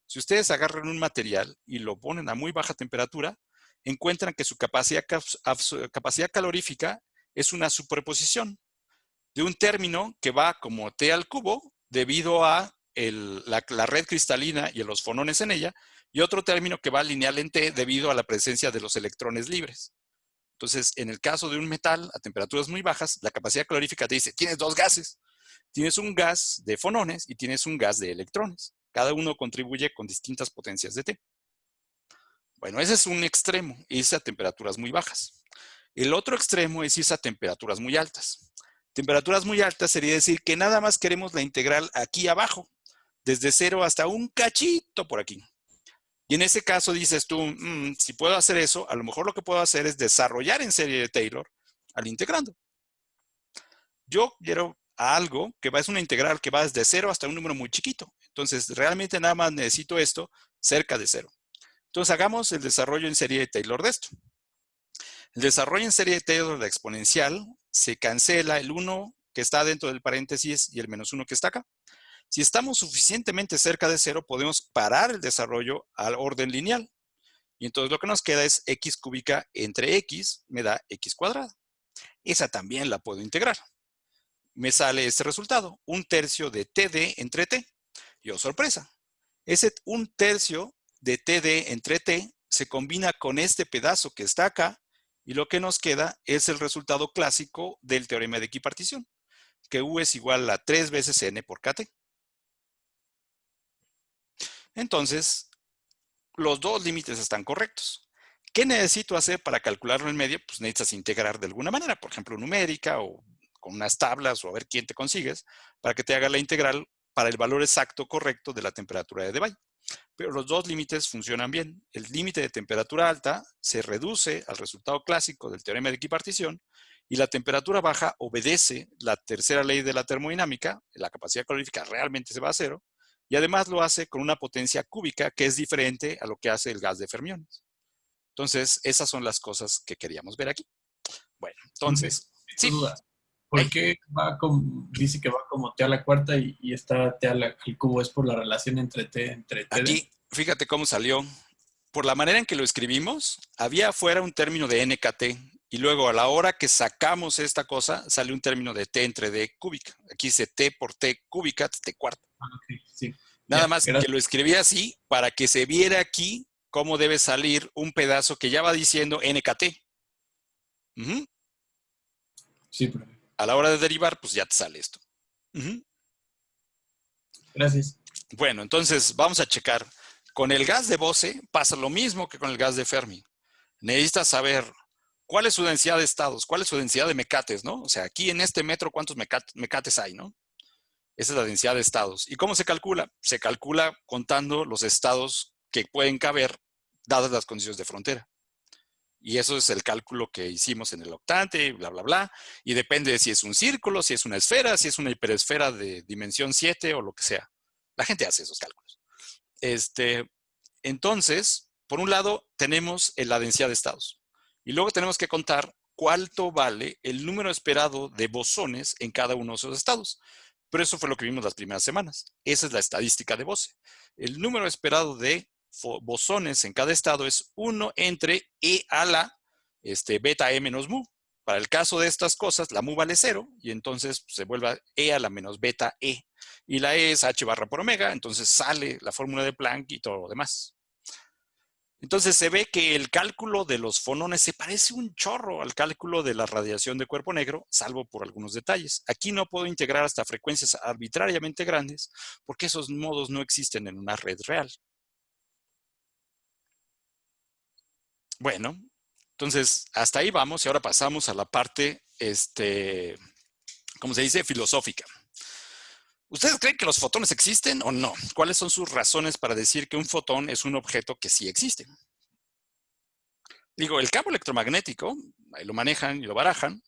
Si ustedes agarran un material y lo ponen a muy baja temperatura, encuentran que su capacidad calorífica es una superposición de un término que va como T al cubo debido a la red cristalina y los fonones en ella, y otro término que va lineal en T debido a la presencia de los electrones libres. Entonces, en el caso de un metal a temperaturas muy bajas, la capacidad calorífica te dice, tienes dos gases. Tienes un gas de fonones y tienes un gas de electrones. Cada uno contribuye con distintas potencias de T. Bueno, ese es un extremo, irse a temperaturas muy bajas. El otro extremo es irse a temperaturas muy altas. Temperaturas muy altas sería decir que nada más queremos la integral aquí abajo, desde 0 hasta un cachito por aquí. Y en ese caso dices tú, si puedo hacer eso, a lo mejor lo que puedo hacer es desarrollar en serie de Taylor al integrando. Yo quiero algo que es una integral que va desde 0 hasta un número muy chiquito. Entonces, realmente nada más necesito esto cerca de 0. Entonces, hagamos el desarrollo en serie de Taylor de esto. El desarrollo en serie de Taylor de la exponencial se cancela el 1 que está dentro del paréntesis y el -1 que está acá. Si estamos suficientemente cerca de 0, podemos parar el desarrollo al orden lineal. Y entonces lo que nos queda es x cúbica entre x me da x cuadrada. Esa también la puedo integrar. Me sale este resultado, 1/3 de TD entre T. Y oh, sorpresa, ese 1/3 de TD entre T se combina con este pedazo que está acá y lo que nos queda es el resultado clásico del teorema de equipartición, que U es igual a 3 veces N por KT. Entonces, los dos límites están correctos. ¿Qué necesito hacer para calcularlo en medio? Pues necesitas integrar de alguna manera, por ejemplo, numérica o con unas tablas o a ver quién te consigues para que te haga la integral para el valor exacto correcto de la temperatura de Debye. Pero los dos límites funcionan bien. El límite de temperatura alta se reduce al resultado clásico del teorema de equipartición y la temperatura baja obedece la tercera ley de la termodinámica, la capacidad calorífica realmente se va a 0, y además lo hace con una potencia cúbica que es diferente a lo que hace el gas de fermiones. Entonces, esas son las cosas que queríamos ver aquí. Bueno, entonces, sí. ¿Por qué dice que va como T a la cuarta y está T al cubo? ¿Es por la relación entre T? Aquí, fíjate cómo salió. Por la manera en que lo escribimos, había afuera un término de NKT y luego a la hora que sacamos esta cosa, sale un término de T entre D cúbica. Aquí dice T por T cúbica, T cuarta. Okay, sí. Nada más que lo escribí así para que se viera aquí cómo debe salir un pedazo que ya va diciendo NKT. Sí, profe. A la hora de derivar, pues ya te sale esto. Gracias. Bueno, entonces vamos a checar. Con el gas de Bose pasa lo mismo que con el gas de Fermi. Necesitas saber cuál es su densidad de estados, cuál es su densidad de mecates, ¿no? O sea, aquí en este metro, ¿cuántos mecates hay, no? Esa es la densidad de estados. ¿Y cómo se calcula? Se calcula contando los estados que pueden caber dadas las condiciones de frontera. Y eso es el cálculo que hicimos en el octante, bla, bla, bla. Y depende de si es un círculo, si es una esfera, si es una hiperesfera de dimensión 7 o lo que sea. La gente hace esos cálculos. Entonces, por un lado, tenemos la densidad de estados. Y luego tenemos que contar cuánto vale el número esperado de bosones en cada uno de esos estados. Pero eso fue lo que vimos las primeras semanas. Esa es la estadística de Bose. El número esperado de bosones en cada estado es 1 entre E a la beta E menos mu. para el caso de estas cosas, la mu vale 0 y entonces se vuelve E a la menos beta E. Y la E es H barra por omega, entonces sale la fórmula de Planck y todo lo demás. Entonces se ve que el cálculo de los fonones se parece un chorro al cálculo de la radiación de cuerpo negro, salvo por algunos detalles. Aquí no puedo integrar hasta frecuencias arbitrariamente grandes porque esos modos no existen en una red real. Bueno, entonces hasta ahí vamos y ahora pasamos a la parte, ¿cómo se dice? Filosófica. ¿Ustedes creen que los fotones existen o no? ¿Cuáles son sus razones para decir que un fotón es un objeto que sí existe? Digo, el campo electromagnético, ahí lo manejan y lo barajan,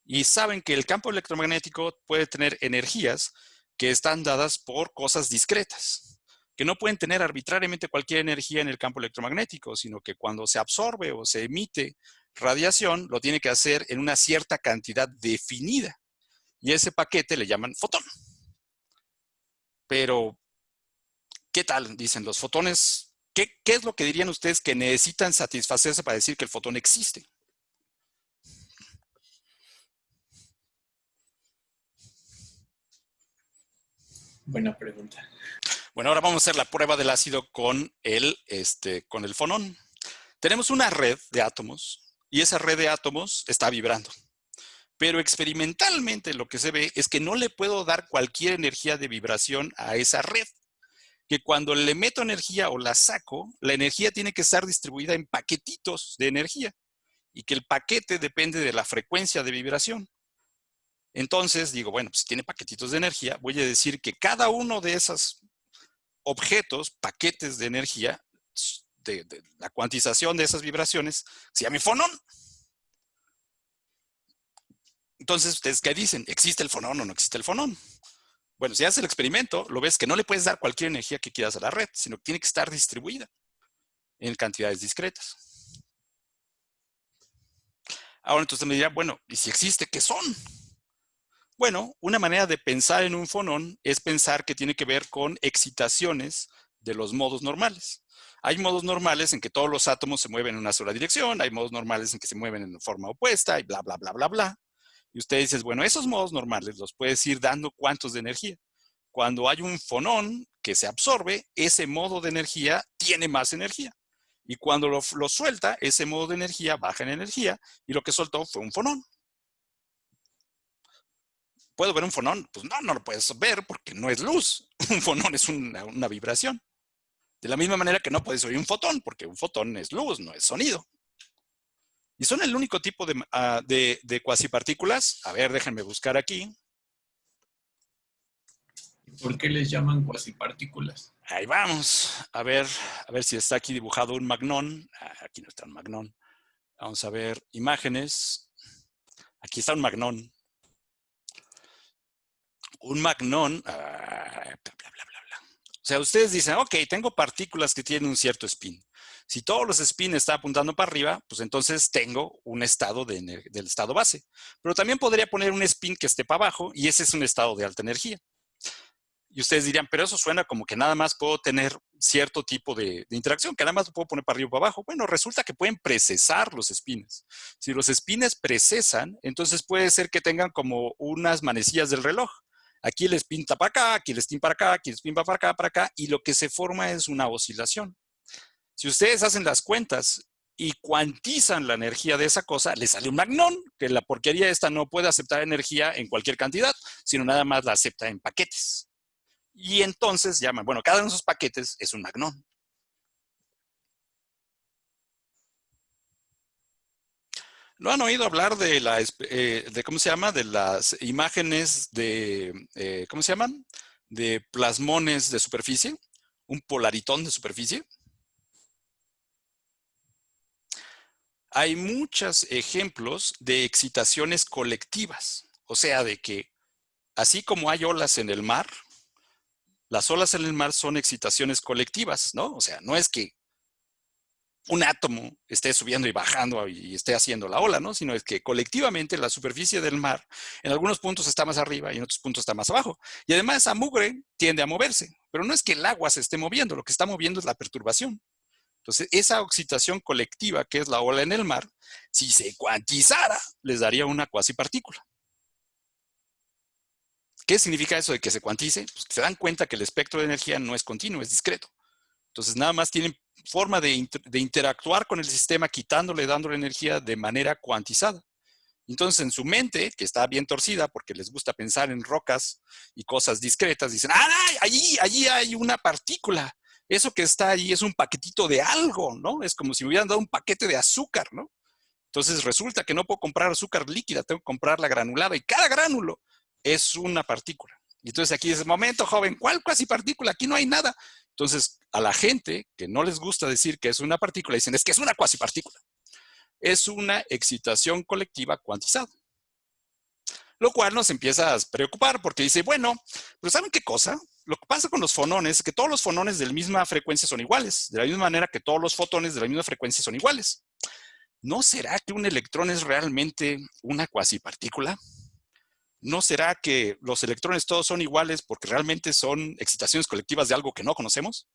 y saben que el campo electromagnético puede tener energías que están dadas por cosas discretas, que no pueden tener arbitrariamente cualquier energía en el campo electromagnético, sino que cuando se absorbe o se emite radiación, lo tiene que hacer en una cierta cantidad definida, y ese paquete le llaman fotón. Pero, ¿qué tal? Dicen los fotones. ¿Qué es lo que dirían ustedes que necesitan satisfacerse para decir que el fotón existe? Buena pregunta. Bueno, ahora vamos a hacer la prueba del ácido con el fonón. Tenemos una red de átomos y esa red de átomos está vibrando. Pero experimentalmente lo que se ve es que no le puedo dar cualquier energía de vibración a esa red. Que cuando le meto energía o la saco, la energía tiene que estar distribuida en paquetitos de energía y que el paquete depende de la frecuencia de vibración. Entonces digo, bueno, pues si tiene paquetitos de energía, voy a decir que cada uno de esos objetos, paquetes de energía, de la cuantización de esas vibraciones, se llama fonón. Entonces, ¿ustedes qué dicen? ¿Existe el fonón o no existe el fonón? Bueno, si haces el experimento, lo ves que no le puedes dar cualquier energía que quieras a la red, sino que tiene que estar distribuida en cantidades discretas. Ahora entonces me dirá, bueno, ¿y si existe, qué son? Bueno, una manera de pensar en un fonón es pensar que tiene que ver con excitaciones de los modos normales. Hay modos normales en que todos los átomos se mueven en una sola dirección, hay modos normales en que se mueven en forma opuesta y bla, bla, bla, bla, bla. Y usted dice, bueno, esos modos normales los puedes ir dando cuantos de energía. Cuando hay un fonón que se absorbe, ese modo de energía tiene más energía. Y cuando lo suelta, ese modo de energía baja en energía y lo que soltó fue un fonón. ¿Puedo ver un fonón? Pues no lo puedes ver porque no es luz. Un fonón es una vibración. De la misma manera que no puedes oír un fotón porque un fotón es luz, no es sonido. Y son el único tipo de cuasipartículas. A ver, déjenme buscar aquí. ¿Por qué les llaman cuasipartículas? Ahí vamos. A ver si está aquí dibujado un magnón. Aquí no está un magnón. Vamos a ver imágenes. Aquí está un magnón. Un magnón. Bla, bla, bla, bla, bla. O sea, ustedes dicen, ok, tengo partículas que tienen un cierto spin. Si todos los spins están apuntando para arriba, pues entonces tengo un estado del estado base. Pero también podría poner un spin que esté para abajo y ese es un estado de alta energía. Y ustedes dirían, pero eso suena como que nada más puedo tener cierto tipo de interacción, que nada más lo puedo poner para arriba o para abajo. Bueno, resulta que pueden precesar los spins. Si los spins precesan, entonces puede ser que tengan como unas manecillas del reloj. Aquí el spin está para acá, aquí el spin para acá, aquí el spin va para acá, y lo que se forma es una oscilación. Si ustedes hacen las cuentas y cuantizan la energía de esa cosa, les sale un magnón, que la porquería esta no puede aceptar energía en cualquier cantidad, sino nada más la acepta en paquetes. Y entonces llaman, bueno, cada uno de esos paquetes es un magnón. ¿No han oído hablar de cómo se llama? De las imágenes de, ¿cómo se llaman? De plasmones de superficie, un polaritón de superficie. Hay muchos ejemplos de excitaciones colectivas, o sea, de que así como hay olas en el mar, las olas en el mar son excitaciones colectivas, ¿no? O sea, no es que un átomo esté subiendo y bajando y esté haciendo la ola, ¿no? Sino es que colectivamente la superficie del mar en algunos puntos está más arriba y en otros puntos está más abajo. Y además esa mugre tiende a moverse, pero no es que el agua se esté moviendo, lo que está moviendo es la perturbación. Entonces, esa excitación colectiva, que es la ola en el mar, si se cuantizara, les daría una cuasipartícula. ¿Qué significa eso de que se cuantice? Pues que se dan cuenta que el espectro de energía no es continuo, es discreto. Entonces, nada más tienen forma de interactuar con el sistema, quitándole, dándole energía de manera cuantizada. Entonces, en su mente, que está bien torcida porque les gusta pensar en rocas y cosas discretas, dicen, ¡ah, allí hay una partícula! Eso que está allí es un paquetito de algo, ¿no? Es como si me hubieran dado un paquete de azúcar, ¿no? Entonces, resulta que no puedo comprar azúcar líquida, tengo que comprar la granulada y cada gránulo es una partícula. Y entonces aquí dice, momento, joven, ¿cuál cuasipartícula? Aquí no hay nada. Entonces, a la gente que no les gusta decir que es una partícula, dicen, es que es una cuasipartícula. Es una excitación colectiva cuantizada. Lo cual nos empieza a preocupar porque dice, bueno, pero ¿saben qué cosa? Lo que pasa con los fonones es que todos los fonones de la misma frecuencia son iguales, de la misma manera que todos los fotones de la misma frecuencia son iguales. ¿No será que un electrón es realmente una cuasipartícula? ¿No será que los electrones todos son iguales porque realmente son excitaciones colectivas de algo que no conocemos?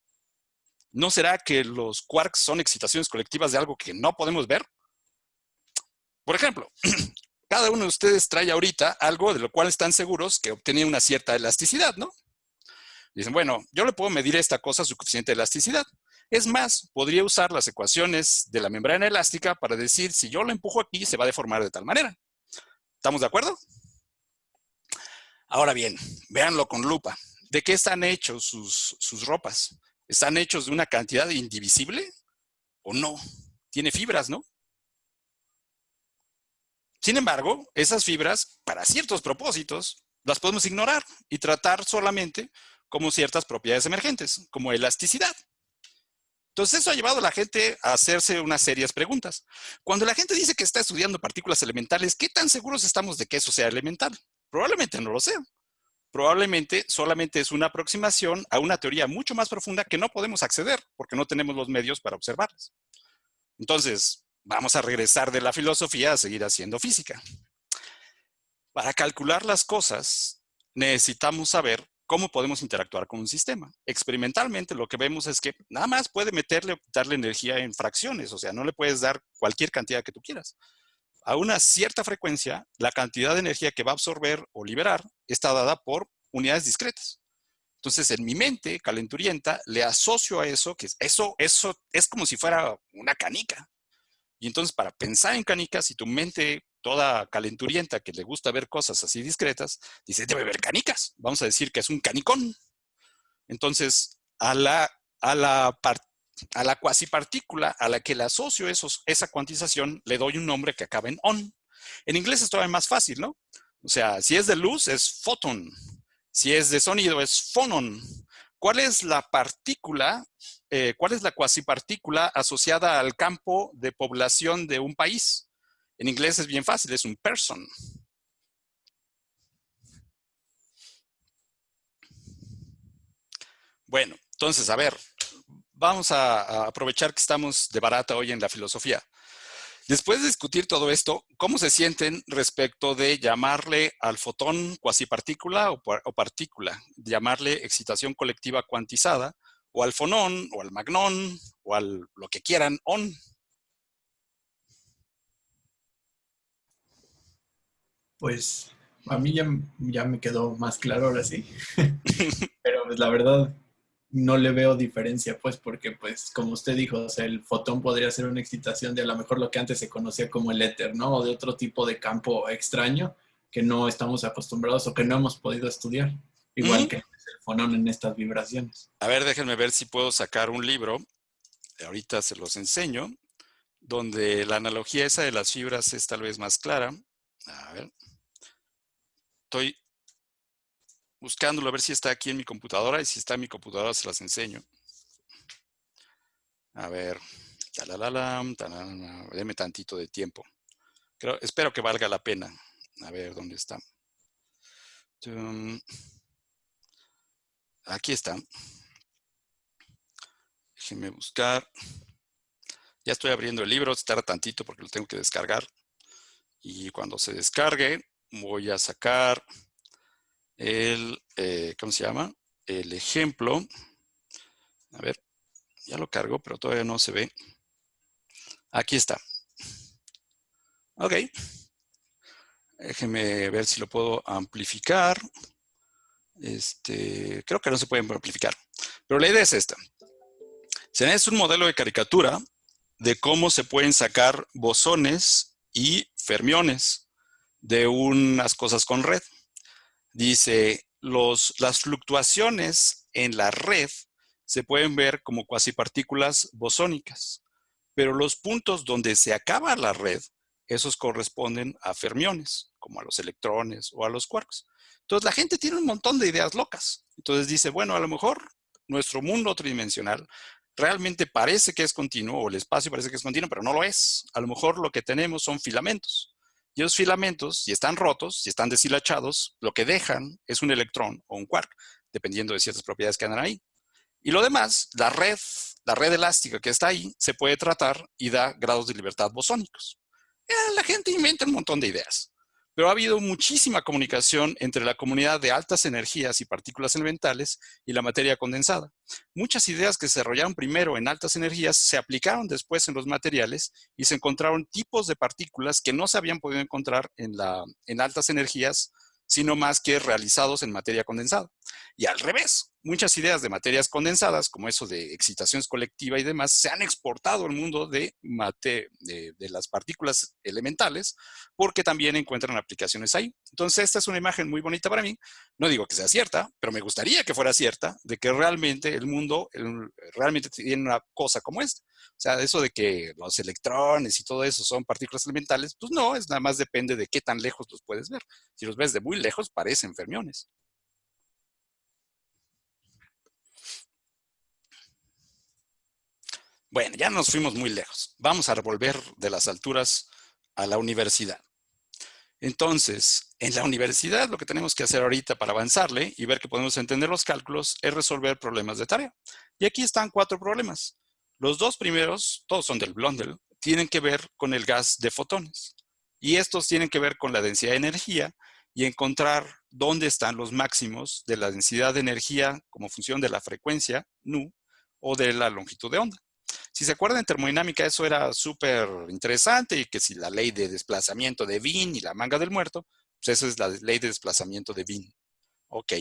¿No será que los quarks son excitaciones colectivas de algo que no podemos ver? Por ejemplo, cada uno de ustedes trae ahorita algo de lo cual están seguros que obtiene una cierta elasticidad, ¿no? Dicen, bueno, yo le puedo medir a esta cosa su coeficiente de elasticidad. Es más, podría usar las ecuaciones de la membrana elástica para decir, si yo lo empujo aquí, se va a deformar de tal manera. ¿Estamos de acuerdo? Ahora bien, véanlo con lupa. ¿De qué están hechos sus ropas? ¿Están hechos de una cantidad indivisible o no? Tiene fibras, ¿no? Sin embargo, esas fibras, para ciertos propósitos, las podemos ignorar y tratar solamente como ciertas propiedades emergentes, como elasticidad. Entonces, eso ha llevado a la gente a hacerse unas serias preguntas. Cuando la gente dice que está estudiando partículas elementales, ¿qué tan seguros estamos de que eso sea elemental? Probablemente no lo sea. Probablemente solamente es una aproximación a una teoría mucho más profunda que no podemos acceder porque no tenemos los medios para observarlas. Entonces, vamos a regresar de la filosofía a seguir haciendo física. Para calcular las cosas, necesitamos saber cómo podemos interactuar con un sistema. Experimentalmente lo que vemos es que nada más puede meterle o quitarle energía en fracciones, o sea, no le puedes dar cualquier cantidad que tú quieras. A una cierta frecuencia, la cantidad de energía que va a absorber o liberar está dada por unidades discretas. Entonces, en mi mente calenturienta, le asocio a eso, que eso es como si fuera una canica. Y entonces, para pensar en canicas, si tu mente toda calenturienta, que le gusta ver cosas así discretas, dice, debe haber canicas. Vamos a decir que es un canicón. Entonces, a la cuasipartícula a la que le asocio esa cuantización, le doy un nombre que acaba en on. En inglés es todavía más fácil, ¿no? O sea, si es de luz, es photon. Si es de sonido, es phonon. ¿Cuál es la partícula, cuál es la cuasipartícula asociada al campo de población de un país? En inglés es bien fácil, es un person. Bueno, entonces, a ver, vamos a aprovechar que estamos de barata hoy en la filosofía. Después de discutir todo esto, ¿cómo se sienten respecto de llamarle al fotón cuasipartícula o partícula? Llamarle excitación colectiva cuantizada, o al fonón, o al magnón, o al lo que quieran, on. Pues a mí ya me quedó más claro ahora sí. Pero pues la verdad no le veo diferencia, pues, porque pues como usted dijo, o sea, el fotón podría ser una excitación de a lo mejor lo que antes se conocía como el éter, ¿no? O de otro tipo de campo extraño que no estamos acostumbrados o que no hemos podido estudiar, igual que el fonón en estas vibraciones. A ver, déjenme ver si puedo sacar un libro, ahorita se los enseño, donde la analogía esa de las fibras es tal vez más clara. A ver, estoy buscándolo a ver si está aquí en mi computadora, y si está en mi computadora se las enseño. A ver, deme tantito de tiempo. Espero que valga la pena. A ver, ¿dónde está? Aquí está. Déjenme buscar. Ya estoy abriendo el libro, tarda tantito porque lo tengo que descargar. Y cuando se descargue, voy a sacar ¿cómo se llama? El ejemplo. A ver, Ya lo cargo, pero todavía no se ve. Aquí está. Ok. Déjenme ver si lo puedo amplificar. Creo que no se pueden amplificar. Pero la idea es esta. Es un modelo de caricatura de cómo se pueden sacar bosones y fermiones de unas cosas con red. Dice, las fluctuaciones en la red se pueden ver como cuasipartículas bosónicas, pero los puntos donde se acaba la red, esos corresponden a fermiones, como a los electrones o a los quarks. Entonces la gente tiene un montón de ideas locas. Entonces dice, bueno, a lo mejor nuestro mundo tridimensional realmente parece que es continuo, o el espacio parece que es continuo, pero no lo es. A lo mejor lo que tenemos son filamentos. Y esos filamentos, si están rotos, si están deshilachados, lo que dejan es un electrón o un quark, dependiendo de ciertas propiedades que andan ahí. Y lo demás, la red elástica que está ahí, se puede tratar y da grados de libertad bosónicos. La gente inventa un montón de ideas. Pero ha habido muchísima comunicación entre la comunidad de altas energías y partículas elementales y la materia condensada. Muchas ideas que se desarrollaron primero en altas energías se aplicaron después en los materiales y se encontraron tipos de partículas que no se habían podido encontrar en altas energías, sino más que realizados en materia condensada. Y al revés, muchas ideas de materias condensadas, como eso de excitación colectiva y demás, se han exportado al mundo de las partículas elementales, porque también encuentran aplicaciones ahí. Entonces, esta es una imagen muy bonita para mí. No digo que sea cierta, pero me gustaría que fuera cierta, de que realmente el mundo realmente tiene una cosa como esta. O sea, eso de que los electrones y todo eso son partículas elementales, pues no, es nada más depende de qué tan lejos los puedes ver. Si los ves de muy lejos, parecen fermiones. Bueno, ya nos fuimos muy lejos. Vamos a revolver de las alturas a la universidad. Entonces, en la universidad lo que tenemos que hacer ahorita para avanzarle y ver que podemos entender los cálculos es resolver problemas de tarea. Y aquí están 4 problemas. Los 2 primeros, todos son del Blondel, tienen que ver con el gas de fotones. Y estos tienen que ver con la densidad de energía y encontrar dónde están los máximos de la densidad de energía como función de la frecuencia, nu, o de la longitud de onda. Si se acuerdan en termodinámica, eso era súper interesante y que si la ley de desplazamiento de Wien y la manga del muerto, pues esa es la ley de desplazamiento de Wien. Ok.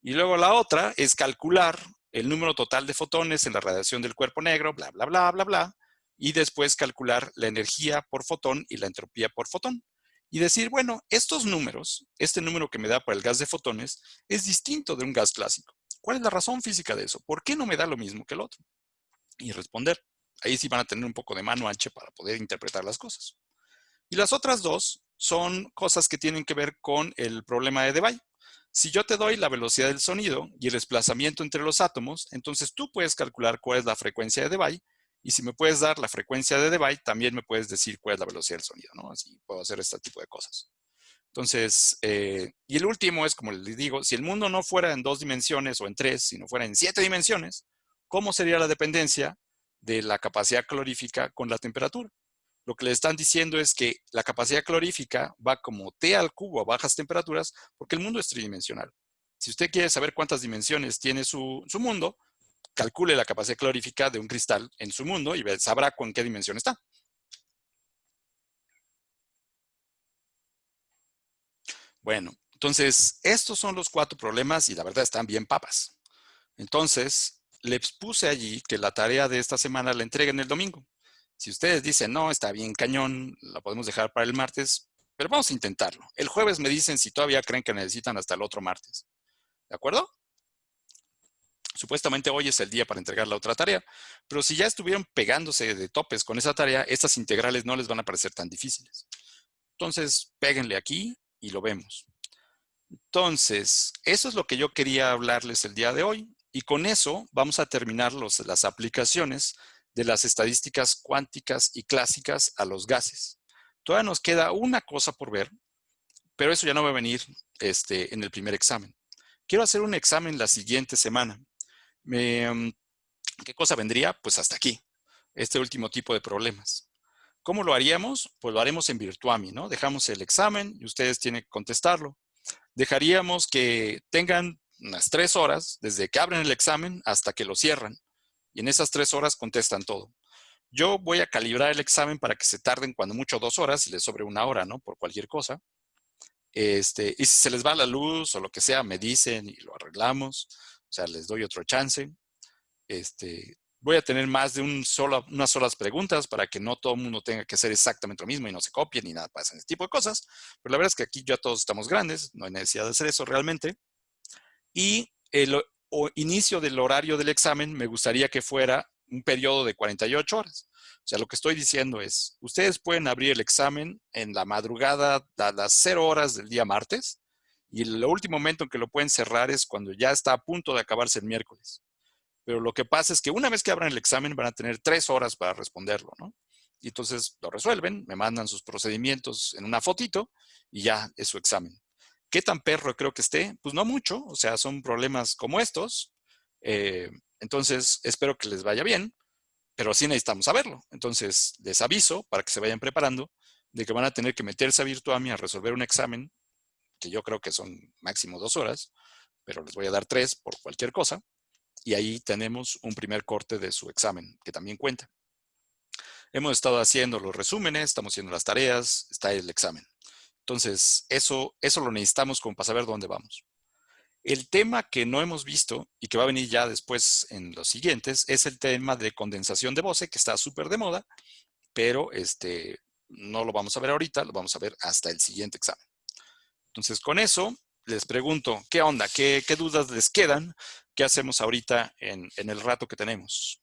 Y luego la otra es calcular el número total de fotones en la radiación del cuerpo negro, bla, bla, bla, bla, bla, y después calcular la energía por fotón y la entropía por fotón. Y decir, bueno, estos números, este número que me da para el gas de fotones, es distinto de un gas clásico. ¿Cuál es la razón física de eso? ¿Por qué no me da lo mismo que el otro? Y responder. Ahí sí van a tener un poco de mano ancha para poder interpretar las cosas. Y las otras 2 son cosas que tienen que ver con el problema de Debye. Si yo te doy la velocidad del sonido y el desplazamiento entre los átomos, entonces tú puedes calcular cuál es la frecuencia de Debye. Y si me puedes dar la frecuencia de Debye, también me puedes decir cuál es la velocidad del sonido, ¿no? Así puedo hacer este tipo de cosas. Entonces, y el último es, como les digo, si el mundo no fuera en 2 dimensiones o en 3, sino fuera en 7 dimensiones, ¿cómo sería la dependencia de la capacidad calorífica con la temperatura? Lo que le están diciendo es que la capacidad calorífica va como T al cubo a bajas temperaturas porque el mundo es tridimensional. Si usted quiere saber cuántas dimensiones tiene su mundo, calcule la capacidad calorífica de un cristal en su mundo y sabrá con qué dimensión está. Bueno, entonces estos son los 4 problemas y la verdad están bien papas. Entonces, les puse allí que la tarea de esta semana la entreguen el domingo. Si ustedes dicen, no, está bien cañón, la podemos dejar para el martes, pero vamos a intentarlo. El jueves me dicen si todavía creen que necesitan hasta el otro martes. ¿De acuerdo? Supuestamente hoy es el día para entregar la otra tarea, pero si ya estuvieron pegándose de topes con esa tarea, estas integrales no les van a parecer tan difíciles. Entonces, péguenle aquí y lo vemos. Entonces, eso es lo que yo quería hablarles el día de hoy. Y con eso vamos a terminar las aplicaciones de las estadísticas cuánticas y clásicas a los gases. Todavía nos queda una cosa por ver, pero eso ya no va a venir en el primer examen. Quiero hacer un examen la siguiente semana. ¿Qué cosa vendría? Pues hasta aquí, este último tipo de problemas. ¿Cómo lo haríamos? Pues lo haremos en Virtuami, ¿no? Dejamos el examen y ustedes tienen que contestarlo. Dejaríamos que tengan unas 3 horas desde que abren el examen hasta que lo cierran. y en esas 3 horas contestan todo. Yo voy a calibrar el examen para que se tarden cuando mucho 2 horas y les sobre 1 hora, ¿no? Por cualquier cosa. Y si se les va la luz o lo que sea, me dicen y lo arreglamos. O sea, les doy otro chance. Voy a tener más de unas solas preguntas para que no todo el mundo tenga que hacer exactamente lo mismo y no se copien ni nada, pasen ese tipo de cosas. Pero la verdad es que aquí ya todos estamos grandes, no hay necesidad de hacer eso realmente. Y el inicio del horario del examen me gustaría que fuera un periodo de 48 horas. O sea, lo que estoy diciendo es, ustedes pueden abrir el examen en la madrugada a las 0 horas del día martes y el último momento en que lo pueden cerrar es cuando ya está a punto de acabarse el miércoles. Pero lo que pasa es que una vez que abran el examen van a tener 3 horas para responderlo, ¿no? Y entonces lo resuelven, me mandan sus procedimientos en una fotito y ya es su examen. ¿Qué tan perro creo que esté? Pues no mucho, o sea, son problemas como estos. Entonces, espero que les vaya bien, pero sí necesitamos saberlo. Entonces, les aviso para que se vayan preparando de que van a tener que meterse a Virtuami a resolver un examen, que yo creo que son máximo 2 horas, pero les voy a dar 3 por cualquier cosa. Y ahí tenemos un primer corte de su examen, que también cuenta. Hemos estado haciendo los resúmenes, estamos haciendo las tareas, está el examen. Entonces, eso lo necesitamos como para saber dónde vamos. El tema que no hemos visto y que va a venir ya después en los siguientes es el tema de condensación de Bose, que está súper de moda, pero no lo vamos a ver ahorita, lo vamos a ver hasta el siguiente examen. Entonces, con eso, les pregunto, ¿qué onda? ¿Qué dudas les quedan? ¿Qué hacemos ahorita en el rato que tenemos?